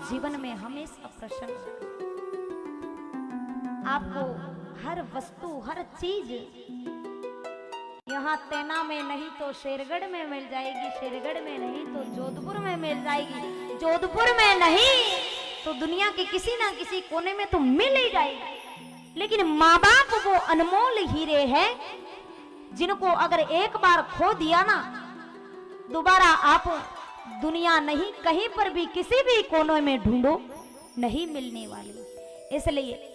जीवन में हमेशा प्रसन्न रखें। आपको हर वस्तु, हर चीज यहाँ तैना में नहीं तो शेरगढ़ में मिल जाएगी, शेरगढ़ में नहीं तो जोधपुर में मिल जाएगी, जोधपुर में नहीं तो दुनिया के किसी ना किसी कोने में तो मिल ही जाएगी। लेकिन माँ बाप वो अनमोल हीरे हैं जिनको अगर एक बार खो दिया ना, दोबारा आप दुनिया नहीं, कहीं पर भी किसी भी कोने में ढूंढो, नहीं मिलने वाली। इसलिए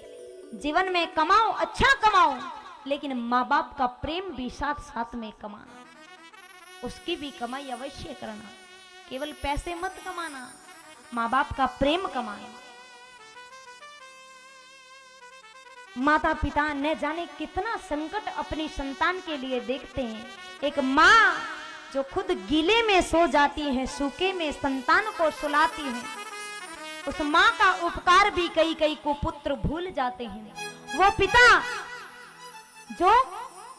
जीवन में कमाओ, अच्छा कमाओ, लेकिन माँ बाप का प्रेम भी साथ साथ में कमाना, उसकी भी कमाई अवश्य करना। केवल पैसे मत कमाना, माँ बाप का प्रेम कमाना। माता पिता न जाने कितना संकट अपनी संतान के लिए देखते हैं। एक माँ जो खुद गीले में सो जाती है, सूखे में संतान को सुलाती है, उस माँ का उपकार भी कई कई को पुत्र भूल जाते हैं। वो पिता जो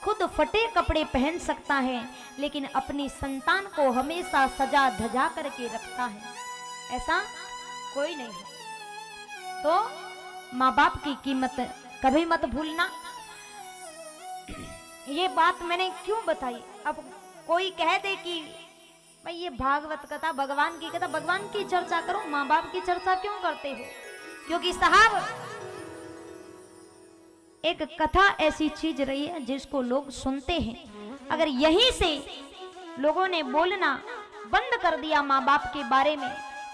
खुद फटे कपड़े पहन सकता है लेकिन अपनी संतान को हमेशा सजा धजा करके रखता है, ऐसा कोई नहीं है। तो माँ बाप की कीमत कभी मत भूलना। ये बात मैंने क्यों बताई? अब कोई कह दे कि भाई ये भागवत कथा, भगवान की कथा, भगवान की चर्चा करो, माँ बाप की चर्चा क्यों करते हो? क्योंकि साहब एक कथा ऐसी चीज रही है जिसको लोग सुनते हैं। अगर यहीं से लोगों ने बोलना बंद कर दिया माँ बाप के बारे में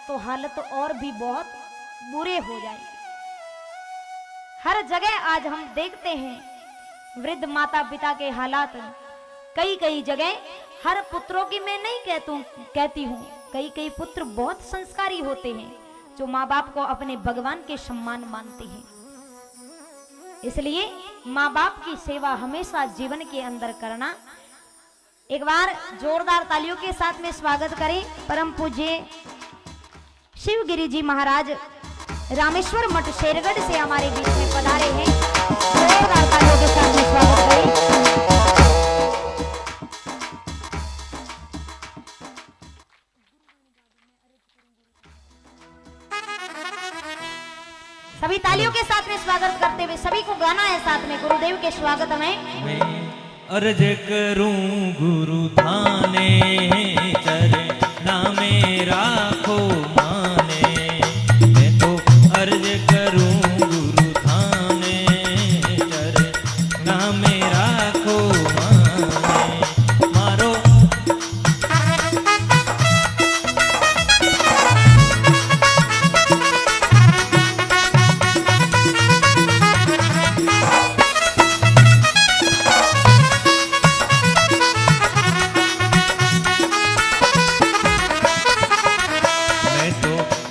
तो हालत और भी बहुत बुरे हो जाएंगे। हर जगह आज हम देखते हैं वृद्ध माता पिता के हालात। कई कई जगह, हर पुत्रों की मैं नहीं कहती हूँ, कई कई पुत्र बहुत संस्कारी होते हैं जो माँ बाप को अपने भगवान के सम्मान मानते हैं। इसलिए माँ बाप की सेवा हमेशा जीवन के अंदर करना। एक बार जोरदार तालियों के साथ में स्वागत करें परम पूज्य शिवगिरी जी महाराज रामेश्वर मठ शेरगढ़ से हमारे बीच में पधारे हैं। जोरदार तालियों के साथ में स्वागत करें। सभी तालियों के साथ में स्वागत करते हुए सभी को गाना है साथ में गुरुदेव के स्वागत में। मैं अर्ज करूं गुरु थाने चरना में राखो माने। मैं तो अर्ज करूं गुरु थाने चरना में राखो माने। मारो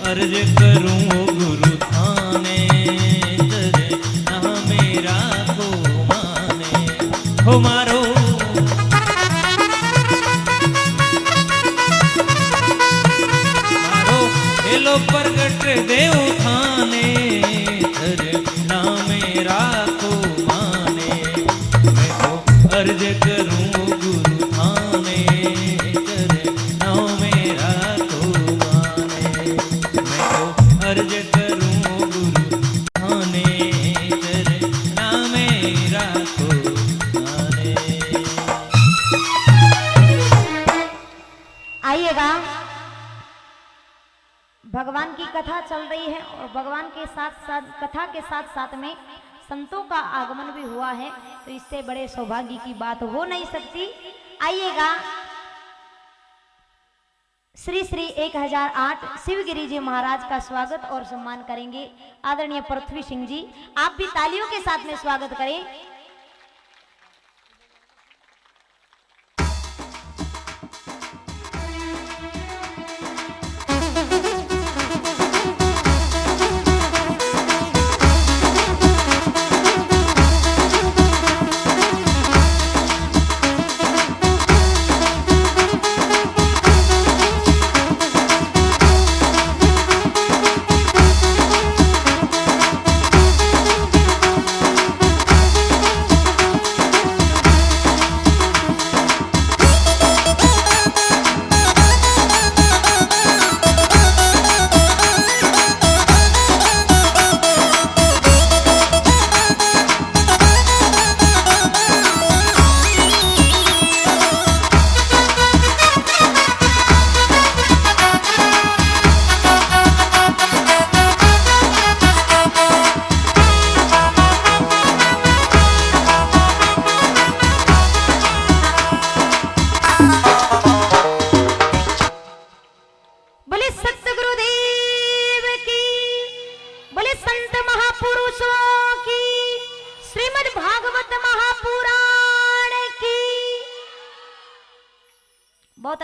अर्ज करूं गुरु थाने चरना मेरा को माने। हो मारो मारो हेलो प्रगट देव थाने चरना मेरा को माने। मैं तो अर्ज करूं गुरु थाने चरना मेरा को माने। अर्ज करूं गुरु थाने चरना मेरा को माने। आइएगा, भगवान की कथा चल रही है और भगवान के साथ साथ कथा के साथ साथ में संतों का आगमन भी हुआ है, तो इससे बड़े सौभाग्य की बात हो नहीं सकती। आइएगा, श्री श्री 1008 शिवगिरी जी महाराज का स्वागत और सम्मान करेंगे आदरणीय पृथ्वी सिंह जी। आप भी तालियों के साथ में स्वागत करें।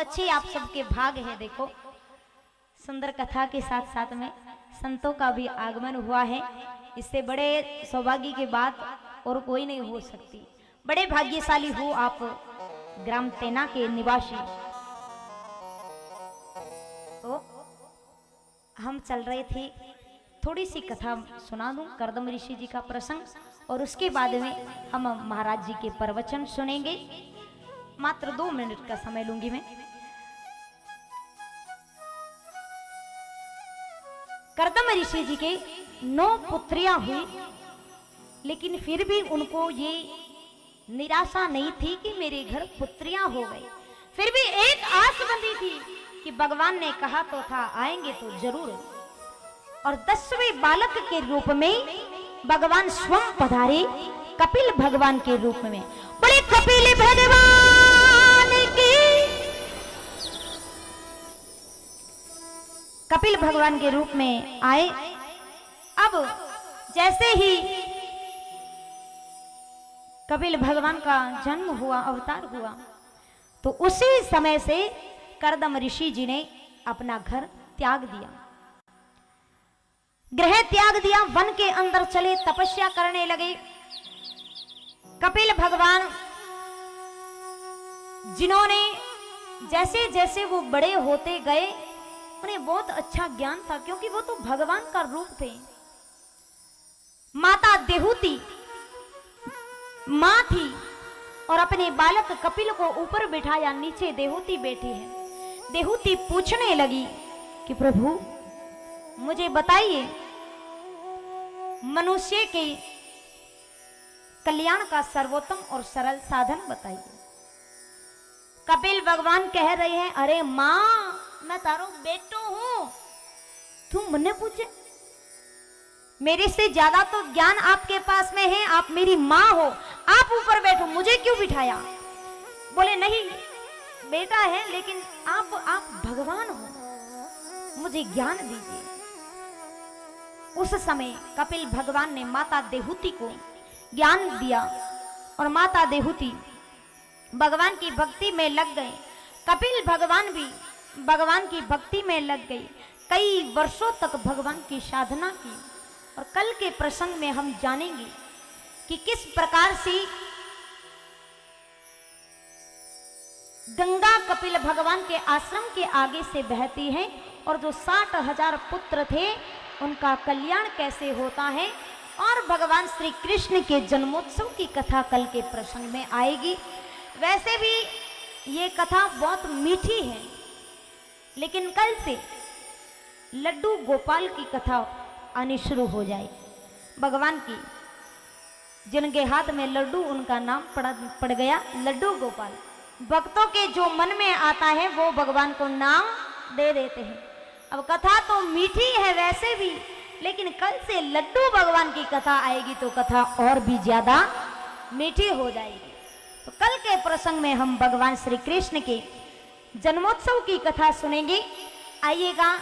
अच्छे आप सबके भाग है। देखो सुंदर कथा के साथ साथ में संतों का भी आगमन हुआ है। इससे बड़े सौभाग्य की बात और कोई नहीं हो सकती। बड़े भाग्यशाली हो आप ग्राम तेना के निवासी। तो हम चल रहे थे, थोड़ी सी कथा सुना दूं करदम ऋषि जी का प्रसंग, और उसके बाद में हम महाराज जी के प्रवचन सुनेंगे। मात्र 2 मिनट का समय लूंगी मैं। करदम ऋषि जी के 9 पुत्रियां हुई, लेकिन फिर भी उनको ये निराशा नहीं थी कि मेरे घर पुत्रियां हो गई। फिर भी एक आस बंधी थी कि भगवान ने कहा तो था आएंगे तो जरूर। और 10वें बालक के रूप में भगवान स्वयं पधारे, कपिल भगवान के रूप में। बोले कपिल भगवान की, कपिल भगवान के रूप में आए। अब जैसे ही कपिल भगवान का जन्म हुआ, अवतार हुआ, तो उसी समय से करदम ऋषि जी ने अपना घर त्याग दिया, गृह त्याग दिया, वन के अंदर चले, तपस्या करने लगे। कपिल भगवान जिन्होंने जैसे जैसे वो बड़े होते गए, उन्हें बहुत अच्छा ज्ञान था, क्योंकि वो तो भगवान का रूप थे। माता देहूती मां थी और अपने बालक कपिल को ऊपर बिठाया, नीचे देहूती बैठी है। देहूती पूछने लगी कि प्रभु मुझे बताइए, मनुष्य के कल्याण का सर्वोत्तम और सरल साधन बताइए। कपिल भगवान कह रहे हैं, अरे मां मैं तारो बेटो हूं, तू मुझे पूछे, मेरे से ज्यादा तो ज्ञान आपके पास में है, आप मेरी मां हो, आप ऊपर बैठो, मुझे क्यों बिठाया? बोले नहीं बेटा है, लेकिन आप भगवान हो, मुझे ज्ञान दीजिए। उस समय कपिल भगवान ने माता देहूती को ज्ञान दिया और माता देहूती भगवान की भक्ति में लग गए। कपिल भगवान भी भगवान की भक्ति में लग गई, कई वर्षों तक भगवान की साधना की। और कल के प्रसंग में हम जानेंगे कि किस प्रकार से गंगा कपिल भगवान के आश्रम के आगे से बहती है, और जो 60,000 पुत्र थे उनका कल्याण कैसे होता है, और भगवान श्री कृष्ण के जन्मोत्सव की कथा कल के प्रसंग में आएगी। वैसे भी ये कथा बहुत मीठी है, लेकिन कल से लड्डू गोपाल की कथा आनी शुरू हो जाए। भगवान की जिनके हाथ में लड्डू, उनका नाम पड़ गया लड्डू गोपाल। भक्तों के जो मन में आता है वो भगवान को नाम दे देते हैं। अब कथा तो मीठी है वैसे भी, लेकिन कल से लड्डू भगवान की कथा आएगी तो कथा और भी ज्यादा मीठी हो जाएगी। तो कल के प्रसंग में हम भगवान श्री कृष्ण के जन्मोत्सव की कथा सुनेंगे। आइएगा,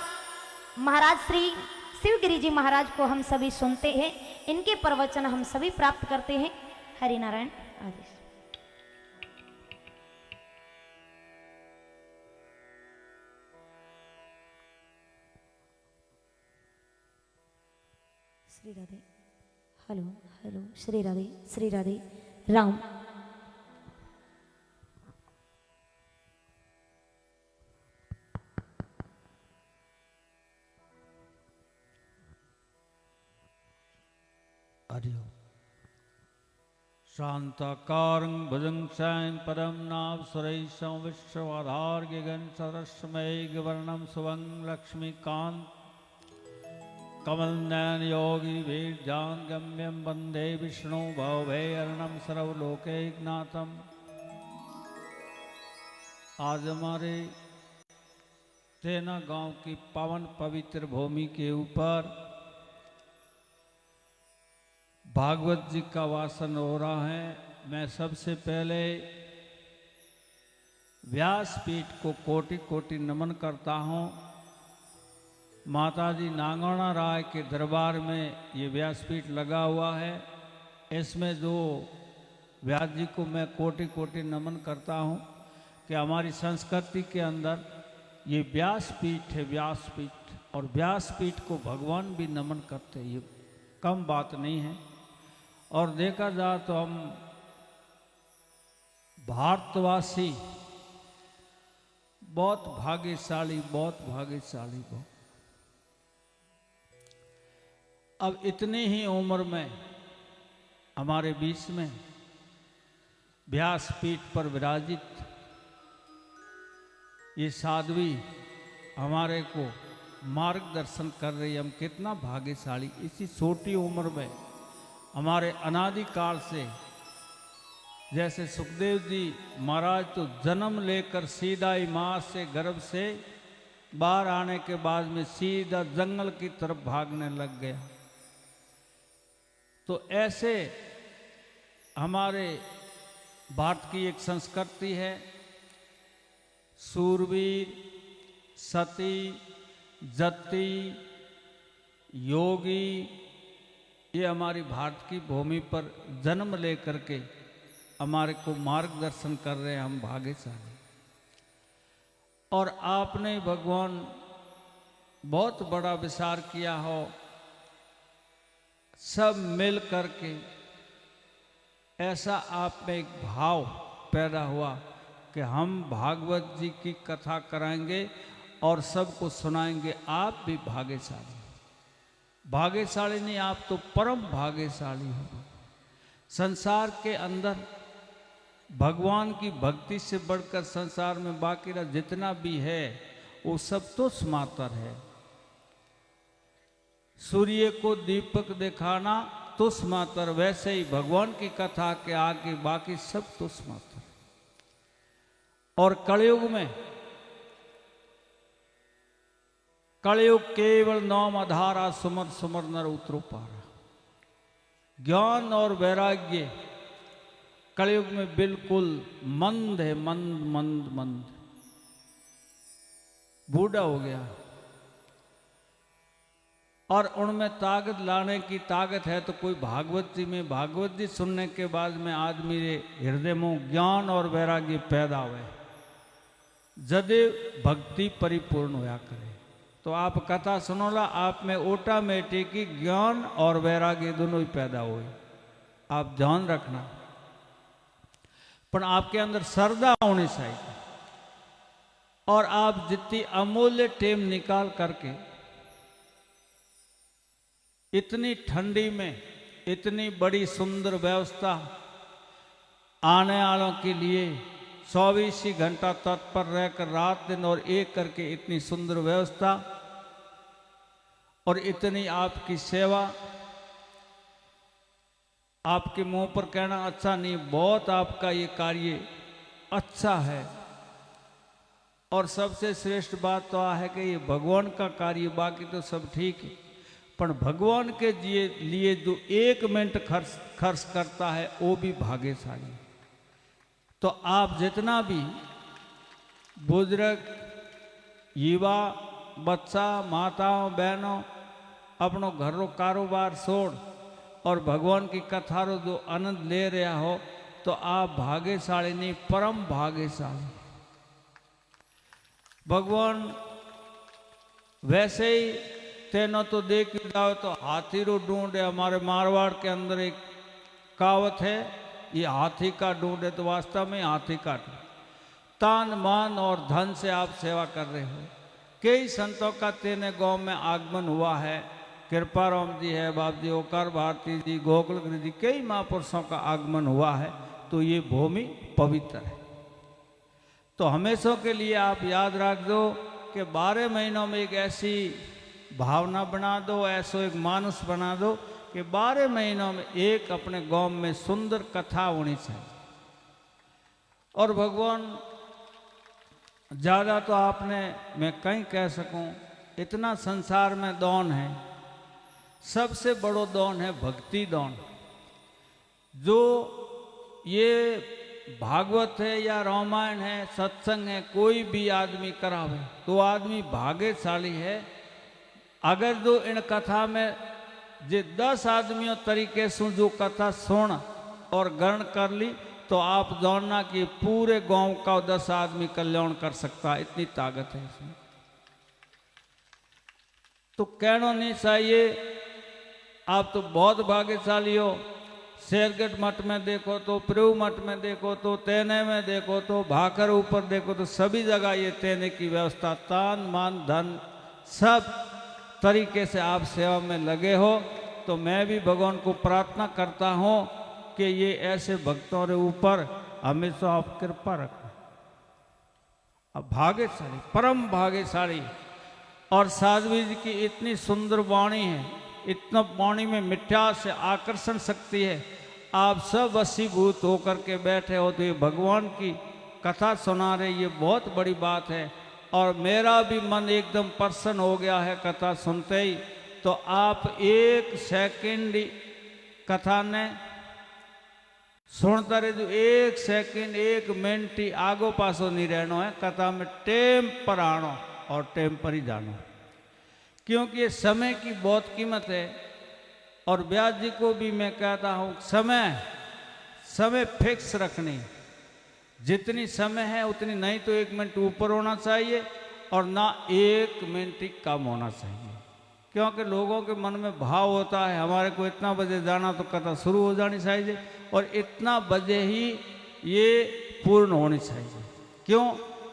महाराज श्री शिवगिरी जी महाराज को हम सभी सुनते हैं, इनके प्रवचन हम सभी प्राप्त करते हैं। हरि नारायण आदेश। Shri Radhe, hello hello, Shri Radhe Ram. शांताकारं भुजंगशयनं पदं नाभ सुरेशं विश्ववाधार्यगं सरस्वमेघवर्णं शुभं लक्ष्मीकान्त कमलनयन योगी वीर्यान् गम्यं वन्दे विष्णु भवभयहरणं सर्वलोकैकनाथम्। आज हमारे तेना गांव की पावन पवित्र भूमि के ऊपर भागवत जी का वासन हो रहा है। मैं सबसे पहले व्यासपीठ को कोटि कोटि नमन करता हूँ। माताजी नांगौना राय के दरबार में ये व्यासपीठ लगा हुआ है, इसमें जो व्यास जी को मैं कोटि कोटि नमन करता हूँ कि हमारी संस्कृति के अंदर ये व्यासपीठ है, व्यासपीठ, और व्यासपीठ को भगवान भी नमन करते हैं, ये कम बात नहीं है। और देखा जाए तो हम भारतवासी बहुत भाग्यशाली, बहुत भाग्यशाली बहुत। अब इतनी ही उम्र में हमारे बीच में व्यासपीठ पर विराजित ये साध्वी हमारे को मार्गदर्शन कर रही है। हम कितना भाग्यशाली, इसी छोटी उम्र में हमारे अनादिकाल से, जैसे सुखदेव जी महाराज तो जन्म लेकर सीधा ही माँ से गर्भ से बाहर आने के बाद में सीधा जंगल की तरफ भागने लग गया। तो ऐसे हमारे भारत की एक संस्कृति है, सूरवीर, सती, जति, योगी, ये हमारी भारत की भूमि पर जन्म लेकर के हमारे को मार्गदर्शन कर रहे हैं। हम भाग्यशाली। और आपने भगवान बहुत बड़ा विचार किया हो, सब मिल करके ऐसा आप में एक भाव पैदा हुआ कि हम भागवत जी की कथा कराएंगे और सबको सुनाएंगे। आप भी भाग्यशाली, भाग्यशाली नहीं, आप तो परम भाग्यशाली हो। संसार के अंदर भगवान की भक्ति से बढ़कर संसार में बाकी जितना भी है वो सब तुच्छ मात्र है। सूर्य को दीपक दिखाना तुच्छ मात्र, वैसे ही भगवान की कथा के आगे बाकी सब तुच्छ मात्र। और कलयुग में, कलयुग केवल नाम आधारा, सुमर सुमर नर उतरो पारा। ज्ञान और वैराग्य कलयुग में बिल्कुल मंद है, मंद मंद मंद, बूढ़ा हो गया। और उनमें ताकत लाने की ताकत है तो कोई भागवत जी में, भागवत जी सुनने के बाद में आदमी रे हृदय में ज्ञान और वैराग्य पैदा हुए, जदे भक्ति परिपूर्ण होया करे। तो आप कथा सुनोला, आप में ऑटोमेटिक ज्ञान और वैराग्य दोनों ही पैदा हुए। आप ध्यान रखना, पर आपके अंदर श्रद्धा होनी चाहिए। और आप जितनी अमूल्य टेम निकाल करके इतनी ठंडी में इतनी बड़ी सुंदर व्यवस्था आने वालों के लिए 24 घंटा तत्पर रहकर रात दिन और एक करके इतनी सुंदर व्यवस्था और इतनी आपकी सेवा, आपके मुंह पर कहना अच्छा नहीं, बहुत आपका ये कार्य अच्छा है। और सबसे श्रेष्ठ बात तो है कि ये भगवान का कार्य, बाकी तो सब ठीक है, पर भगवान के लिए जो 1 मिनट खर्च करता है वो भी भाग्यशाली। तो आप जितना भी बुजुर्ग, युवा, बच्चा, माताओं, बहनों अपनो घर रो कारोबार छोड़ और भगवान की कथा रो जो आनंद ले रहा हो, तो आप भाग्यशाली नहीं, परम भाग्यशाली। भगवान वैसे ही तेनो तो देख जाओ तो हाथी रो ढूंढ है। हमारे मारवाड़ के अंदर एक कहावत है, ये हाथी का ढूंढ है, तो वास्तव में हाथी का तान मान और धन से आप सेवा कर रहे हो। कई संतों का तेने गांव में आगमन हुआ है, कृपाराम जी है, बाप जी ओकार भारती जी, गोकुलगिरी जी, कई महापुरुषों का आगमन हुआ है। तो ये भूमि पवित्र है। तो हमेशा के लिए आप याद रख दो कि 12 महीनों में एक ऐसी भावना बना दो, ऐसा एक मानस बना दो कि 12 महीनों में एक अपने गांव में सुंदर कथा होनी चाहिए। और भगवान ज़्यादा तो आपने मैं कहीं कह सकूं, इतना संसार में दान है, सबसे बड़ो दान है भक्ति दान। जो ये भागवत है या रामायण है, सत्संग है, कोई भी आदमी करावे तो आदमी भाग्यशाली है। अगर जो इन कथा में जे 10 आदमियों तरीके से जो कथा सुन और ग्रहण कर ली तो आप जानना कि पूरे गांव का 10 आदमी कल्याण कर सकता है, इतनी ताकत है इसमें। तो कहना नहीं चाहिए, आप तो बहुत भाग्यशाली हो। शेरगढ़ मठ में देखो तो, प्रभु मठ में देखो तो, तेने में देखो तो, भाकर ऊपर देखो तो, सभी जगह ये तेने की व्यवस्था, तान मान धन सब तरीके से आप सेवा में लगे हो। तो मैं भी भगवान को प्रार्थना करता हूँ कि ये ऐसे भक्तों के ऊपर हमेशा आप कृपा रखें। अब भाग्यशाली, परम भाग्यशाली। और साध्वी जी की इतनी सुंदर वाणी है, इतना वाणी में मिठास से आकर्षण शक्ति है। आप सब वशीभूत होकर के बैठे हो तो ये भगवान की कथा सुना रहे, ये बहुत बड़ी बात है। और मेरा भी मन एकदम प्रसन्न हो गया है कथा सुनते ही। तो आप 1 सेकंड कथा ने सुनता रहे, 1 सेकंड 1 मिनट ही आगो पासो नहीं रहना है। कथा में टेम पर आनो और टेम पर ही जानो, क्योंकि ये समय की बहुत कीमत है। और व्यास जी को भी मैं कहता हूँ, समय फिक्स रखनी, जितनी समय है उतनी, नहीं तो 1 मिनट ऊपर होना चाहिए और ना 1 मिनट ही कम होना चाहिए। क्योंकि लोगों के मन में भाव होता है हमारे को इतना बजे जाना तो कथा शुरू हो जानी चाहिए और इतना बजे ही ये पूर्ण होनी चाहिए। क्यों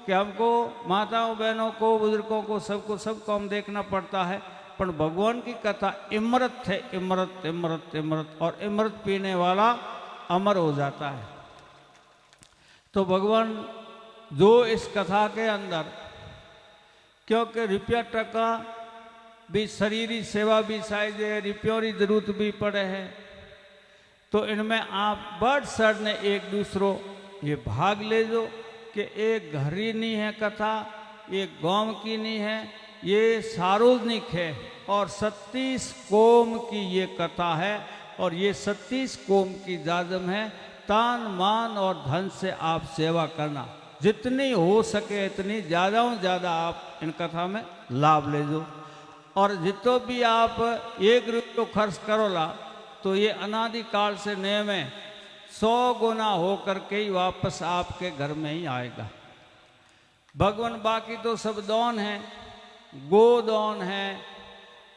कि हमको माताओं बहनों को बुजुर्गों को सबको सब काम देखना पड़ता है। पर भगवान की कथा इमरत है, इमरत इमरत इमरत, और इमरत पीने वाला अमर हो जाता है। तो भगवान जो इस कथा के अंदर, क्योंकि रुपया टका भी शरीरी सेवा भी शायद है, रुपयों की जरूरत भी पड़े है, तो इनमें आप बढ़ चढ़ ने एक दूसरों ये भाग ले जो कि एक घरी नहीं है कथा, एक गांव की नहीं है, ये सार्वजनिक है और 36 कोम की ये कथा है। और ये 36 कोम की जाजम है। तान मान और धन से आप सेवा करना, जितनी हो सके इतनी, ज़्यादा से ज़्यादा आप इन कथा में लाभ ले दो। और जितो भी आप 1 रुपये खर्च करोला तो ये अनादिकाल से नियम है, 100 गुना हो करके ही वापस आपके घर में ही आएगा। भगवान बाकी तो सब दान है, गोदान है,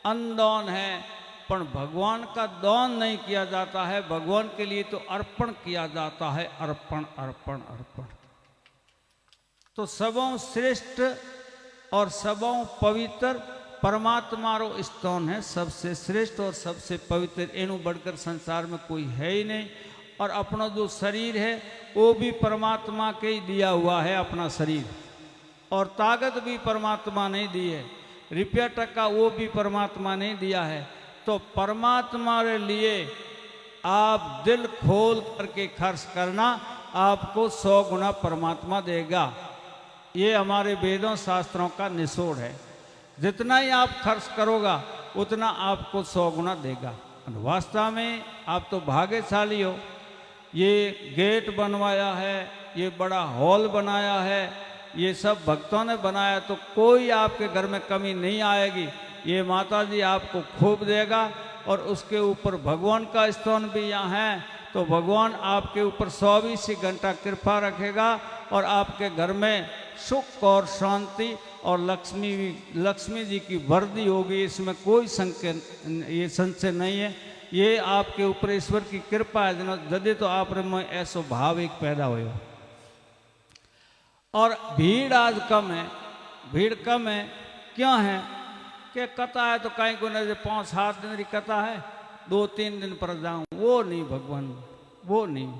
अन्नदान है, पर भगवान का दान नहीं किया जाता है। भगवान के लिए तो अर्पण किया जाता है, अर्पण अर्पण अर्पण। तो सबों श्रेष्ठ और सबों पवित्र परमात्मा रो स्थान है, सबसे श्रेष्ठ और सबसे पवित्र, इनु बढ़कर संसार में कोई है ही नहीं। और अपना जो शरीर है वो भी परमात्मा के ही दिया हुआ है अपना शरीर, और ताकत भी परमात्मा ने दी है, रुपया टका वो भी परमात्मा ने दिया है। तो परमात्मा के लिए आप दिल खोल करके खर्च करना, आपको 100 गुना परमात्मा देगा। ये हमारे वेदों शास्त्रों का निचोड़ है। जितना ही आप खर्च करोगा उतना आपको 100 गुना देगा। वास्तव में आप तो भाग्यशाली हो, ये गेट बनवाया है, ये बड़ा हॉल बनाया है, ये सब भक्तों ने बनाया, तो कोई आपके घर में कमी नहीं आएगी। ये माता जी आपको खूब देगा। और उसके ऊपर भगवान का स्थान भी यहाँ है, तो भगवान आपके ऊपर 24 घंटा कृपा रखेगा और आपके घर में सुख और शांति और लक्ष्मी जी की वृद्धि होगी। इसमें कोई संशय नहीं है। ये आपके ऊपर ईश्वर की कृपा है, जदे तो आप में ऐसा भाव एक पैदा हो। और भीड़ आज कम है, भीड़ कम है, क्यों है कि कथा है तो कहीं को नहीं, 5-7 दिन की कथा है, 2-3 दिन पर जाऊं, वो नहीं भगवान, वो नहीं।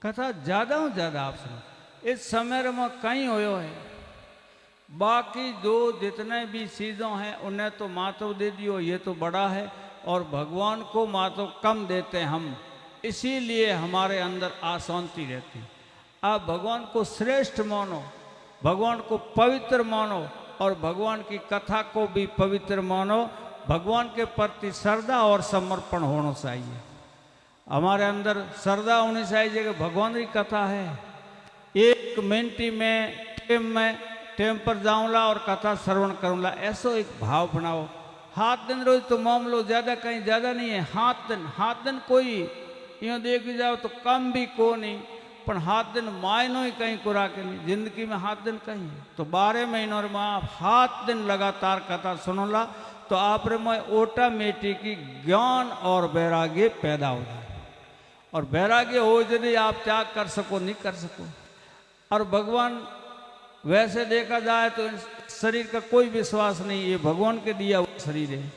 कथा ज़्यादा से ज़्यादा आप सुनो। इस समय में कहीं हो है, बाकी जो जितने भी चीज़ों हैं उन्हें तो मातव दे दियो, ये तो बड़ा है, और भगवान को मातव कम देते हैं हम, इसीलिए हमारे अंदर अशांति रहती है। आप भगवान को श्रेष्ठ मानो, भगवान को पवित्र मानो, और भगवान की कथा को भी पवित्र मानो। भगवान के प्रति श्रद्धा और समर्पण होना चाहिए। हमारे अंदर श्रद्धा होनी चाहिए कि भगवान की कथा है, 1 मिनट में टेम पर जाऊँला और कथा श्रवण करूँला, ऐसा एक भाव बनाओ। 7 दिन रोज तो मामलो ज़्यादा कहीं ज़्यादा नहीं है। 7 दिन कोई यूँ देख जाओ तो कम भी को नहीं। પણ 7 दिन मायनो ही कहीं कुरा के नहीं, जिंदगी में 7 दिन कहीं है। तो 12 महीनों में आप 7 दिन लगातार कथा सुनोला तो आप रे में ऑटोमेटिक ज्ञान और वैराग्य पैदा हो जाए। और वैराग्य हो यदि आप त्याग कर सको नहीं कर सको। और भगवान वैसे देखा जाए तो शरीर का कोई विश्वास नहीं, ये भगवान के दिया हुआ शरीर है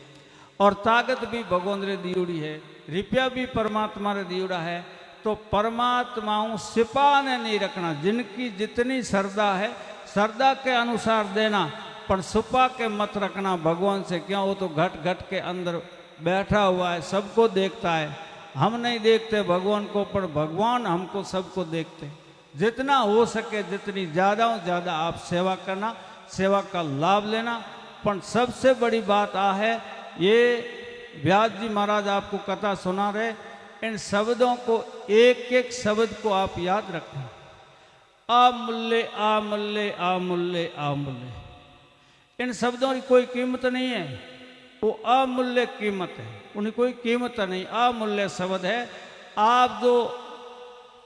और ताकत भी भगवान रे दियोड़ी है, रुपया भी परमात्मा रे दियोड़ा है। तो परमात्माओं सिपा ने नहीं रखना, जिनकी जितनी श्रद्धा है श्रद्धा के अनुसार देना, पर सुपा के मत रखना भगवान से। क्यों? वो तो घट घट के अंदर बैठा हुआ है, सबको देखता है। हम नहीं देखते भगवान को, पर भगवान हमको सबको देखते। जितना हो सके जितनी ज़्यादा ज़्यादा आप सेवा करना, सेवा का लाभ लेना। पर सबसे बड़ी बात आ है, ये व्यास जी महाराज आपको कथा सुना रहे, इन शब्दों को एक एक शब्द को आप याद रखना। अमूल्य अमूल्य अमूल्य अमूल्य, इन शब्दों की कोई कीमत नहीं है, वो अमूल्य कीमत है, उनकी कोई कीमत नहीं, अमूल्य शब्द है। आप जो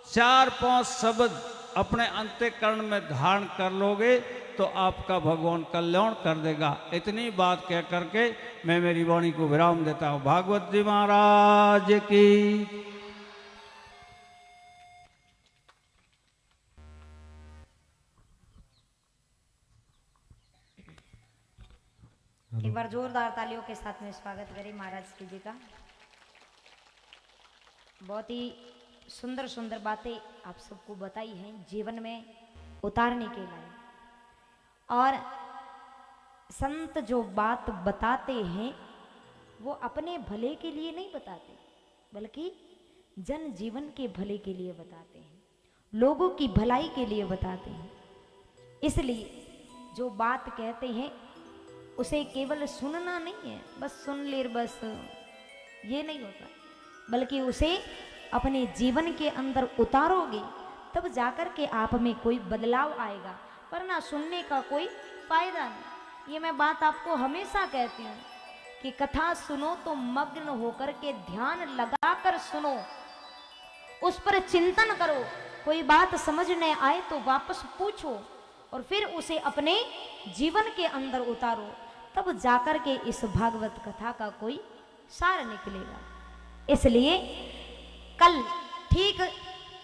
4-5 शब्द अपने अंतःकरण में धारण कर लोगे तो आपका भगवान कल्याण कर देगा। इतनी बात कह करके मैं मेरी वाणी को विराम देता हूँ। भागवत जी महाराज की। एक बार जोरदार तालियों के साथ में स्वागत करें महाराज श्री जी का। बहुत ही सुंदर सुंदर बातें आप सबको बताई हैं जीवन में उतारने के लिए। और संत जो बात बताते हैं वो अपने भले के लिए नहीं बताते, बल्कि जन जीवन के भले के लिए बताते हैं, लोगों की भलाई के लिए बताते हैं। इसलिए जो बात कहते हैं उसे केवल सुनना नहीं है, बस सुन ले बस, ये नहीं होता, बल्कि उसे अपने जीवन के अंदर उतारोगे तब जाकर के आप में कोई बदलाव आएगा, वरना सुनने का कोई फायदा नहीं। ये मैं बात आपको हमेशा कहती हूँ कि कथा सुनो तो मग्न होकर के ध्यान लगाकर सुनो, उस पर चिंतन करो। कोई बात समझ न आए तो वापस पूछो और फिर उसे अपने जीवन के अंदर उतारो, तब जाकर के इस भागवत कथा का कोई सार निकलेगा। इसलिए कल ठीक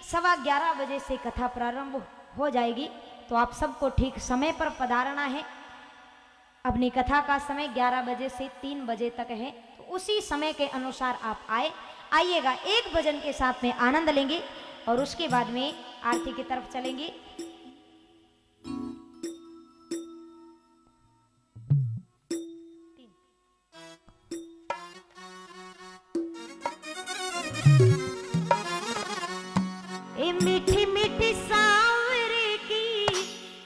11:15 बजे से कथा प्रारंभ हो जाएगी, तो आप सबको ठीक समय पर पधारना है। अपनी कथा का समय 11 बजे से 3 बजे तक है, तो उसी समय के अनुसार आप आइएगा। एक भजन के साथ में आनंद लेंगे और उसके बाद में आरती की तरफ चलेंगे। मीठी मीठी सांवरे की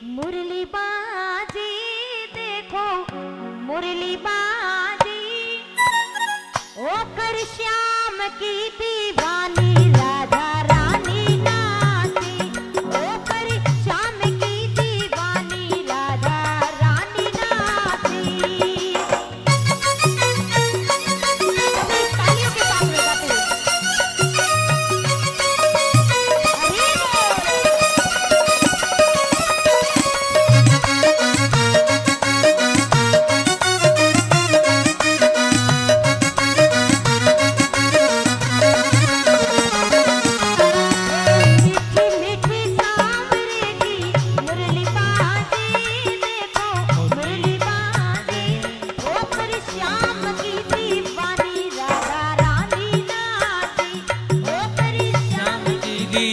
मुरली बाजी, देखो मुरली बाजी, ओ कर श्याम की दीवानी राधा रानी नाची, ओ कर श्याम की दीवानी राधा रानी नाची। तालियों के साथ में गाते हैं।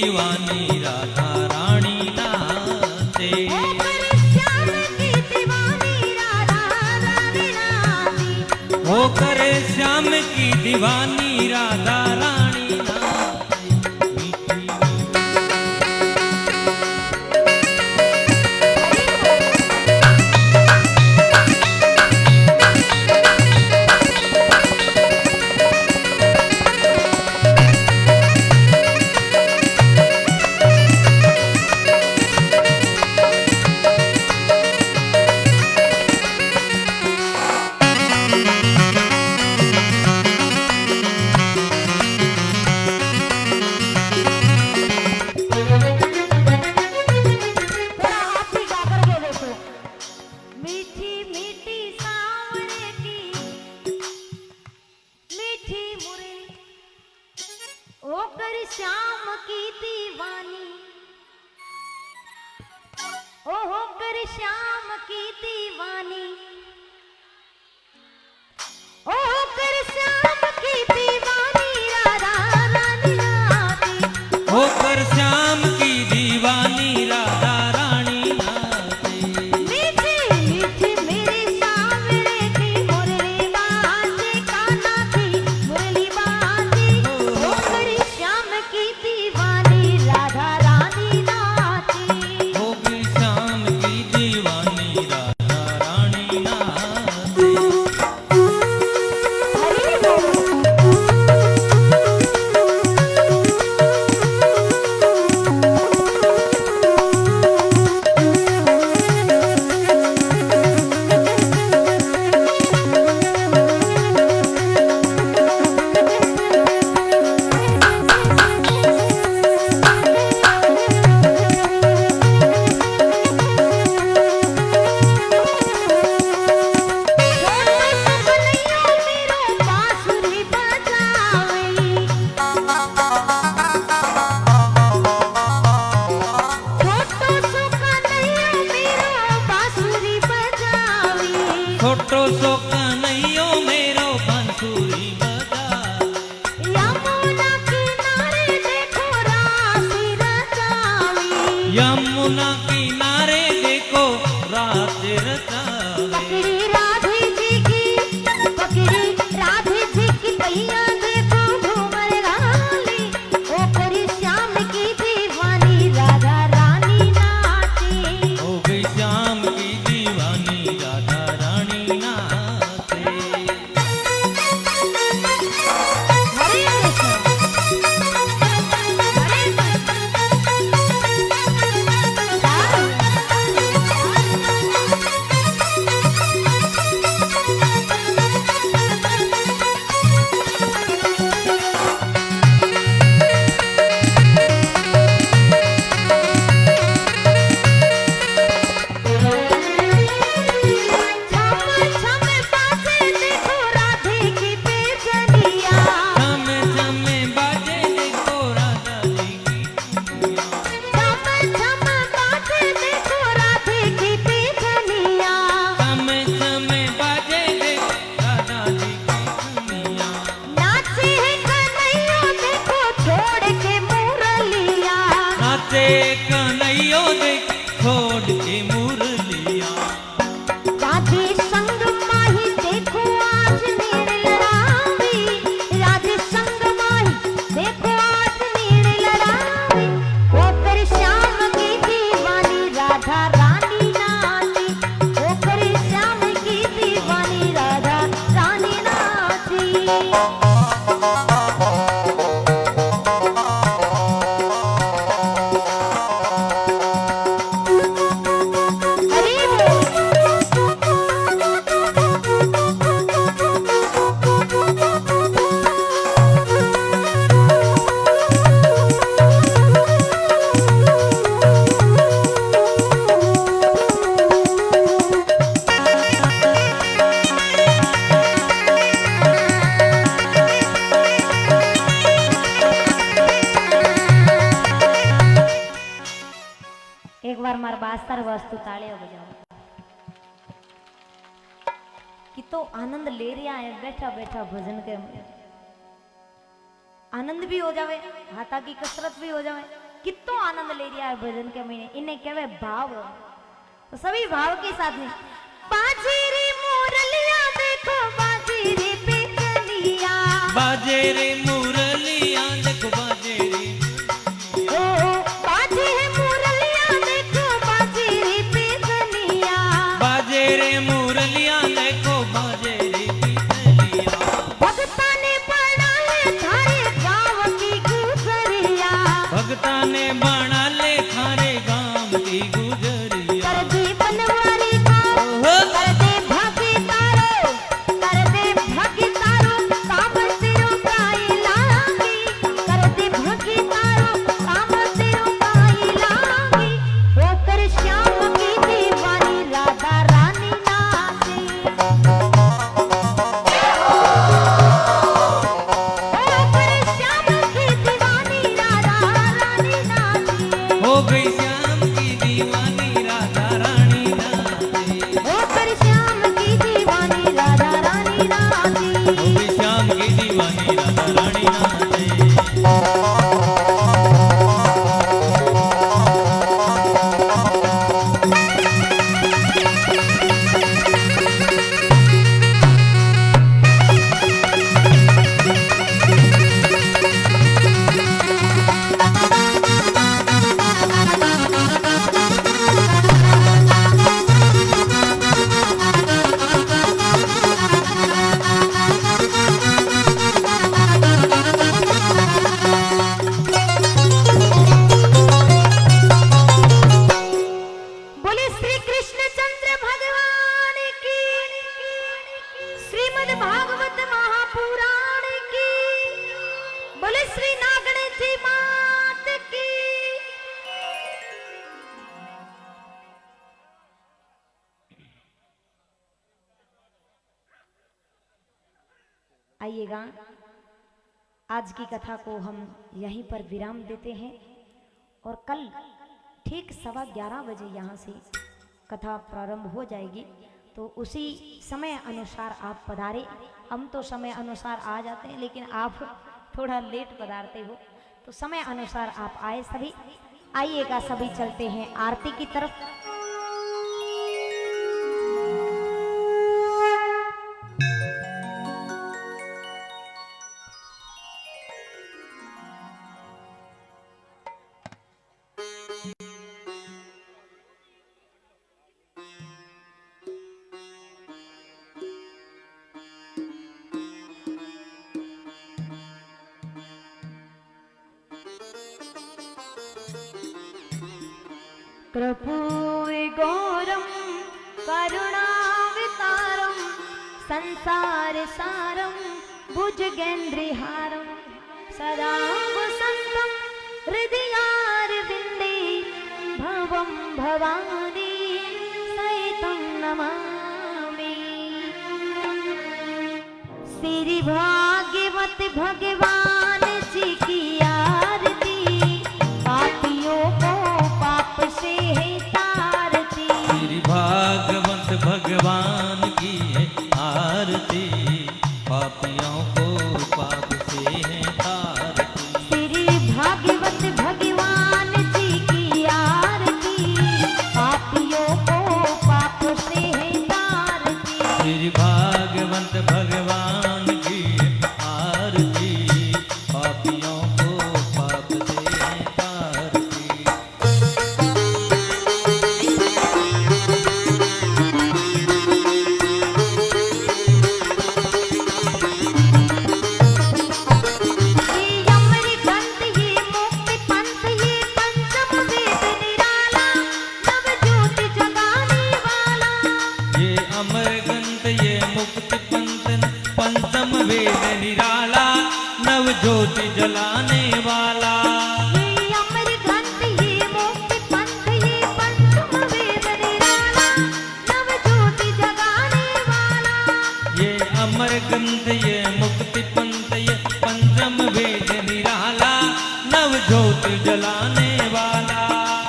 दीवानी राधा रानी नाचे, ओ करे श्याम की दीवानी राधा रानी नाचे। मीठी होकर श्याम की दीवानी, ओ होकर श्याम की दीवानी, ओ होकर श्याम की दीवानी राधा रानी नाती, होकर श्याम की दीवानी राधा रानी नाती। मीठी मीठी मेरे सावरे की मुरली बाजे कान्हा की मुरली बाजे, होकर श्याम की दीवानी राधा रानी नाती। होकर श्याम की दीवानी राधा रानी नाती। हरि बोल। छोटो सो कन्हैयो मेरो बांसुरी बजावे। यमुना किनारे देखो रास रचावी, यमुना किनारे देखो रात रचावे। पकड़ी राधे जी की, पकड़ी राधे जी की पैया देखो घूमर लाली, ओ करी श्याम की दीवानी राधा रानी नाची। हो गई श्याम की दीवानी राधा रानी नाचे। हरे कृष्ण हरे छम छम बाजे देखो राधे की बेचनिया, छम छम बाजे देखो राधा जी की धुनिया। छम छम बाजे देखो राधे की बेचनिया, छम छम बाजे देखो राधा जी की धुनिया। नाचे है कन्हैया देखो छोड़ के मुरलिया, नाचे कन्हैयो देख छोड़ के मुरलिया। राधे संग माही देखो आज नीड़ लड़ावी, राधे संग माही देखो आज नीड़ लड़ावी, होकर श्याम की दीवानी राधा रानी नाची, होकर श्याम की दीवानी राधा रानी नाची। हरि एक बार मार बास्तर वस्तु ताले हो जाओ कि तो आनंद ले रहा है बैठा बैठा भजन के में। आनंद भी हो जावे, हाथा की कसरत भी हो जावे, कितो आनंद ले रहा है भजन के महीने, इन्हें कहवे भाव। तो सभी भाव के साथ में बाजेरी मुरलिया देखो बाजेरी बेचनिया, बाजे रे मुरलिया देखो बाजे रे ओ बाजे है मुरलिया देखो बाजेरी बेचनिया, बाजे रे मुरलिया देखो बाजे रे बिजलिया। भगता ने बना ले थारे गाँव की गुजरिया, भगता ने बना ले थारे गांव की गुजरिया। कर दे बनवारी को, कर दे भागी तारो, कर दे भागी तारो, काम तेरो काई लागी, कर दे भागी तारो, काम तेरो काई लागी, होकर श्याम की दीवानी राधा रानी नाची, होकर श्याम की दीवानी गई श्याम की दीवानी राधा रानी नाचे। होकर श्याम की दीवानी राधा रानी नाची। हो गई श्याम की दीवानी राधा रानी नाचे। बोले श्री कृष्ण चंद्र भगवान की, श्रीमद् भागवत महापुराण की, बोले श्री नागणेशी मात की। आइएगा, आज की कथा को हम यहीं पर विराम देते हैं और कल ठीक 11:15 बजे यहाँ से कथा प्रारंभ हो जाएगी। तो उसी समय अनुसार आप पधारे। हम तो समय अनुसार आ जाते हैं, लेकिन आप थोड़ा लेट पधारते हो, तो समय अनुसार आप आए सभी। आइएगा, सभी चलते हैं आरती की तरफ। कर्पूरी गौरम करुणावतारम संसार सारम भुजगेन्द्रहारम सदा वसंतम हृदयारविंदे भवम भवानी सहितं नमामि। श्री भाग्यवत भगवान जी की आरती, पापियों को पाप से है तारती। श्री भागवत भगवान की है आरती, पापियों को पाप से है तारती। श्री भागवत भगवान जी की आरती, पापियों को पाप से है तारती। श्री भागवत भगवान की आरती, पापियों को पाप से है तारती। ये अमर ग्रंथ, ये मुक्ति पंथ, ये पंचम वेद निराला, नव ज्योति जगाने वाला। ये अमर ग्रंथ ये मुक्ति पंथ, पंचम वेद निराला, नव ज्योति जलाने वाला। ये अमर ग्रंथ, ये मुक्ति पंथ, ये पंचम वेद निराला, नव ज्योति जगाने वाला। ये अमर ग्रंथ ये मुक्ति पंथ, ये पंचम वेद निराला, नव ज्योति जलाने वाला।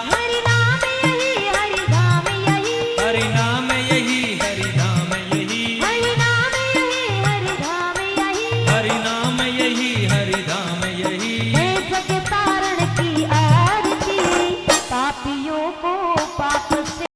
हरि नाम यही, हरि धाम यही, हरि नाम यही, हरि धाम यही, हरि नाम यही, हरि धाम यही। हरि नाम यही, हरि धाम यही। हे जगतार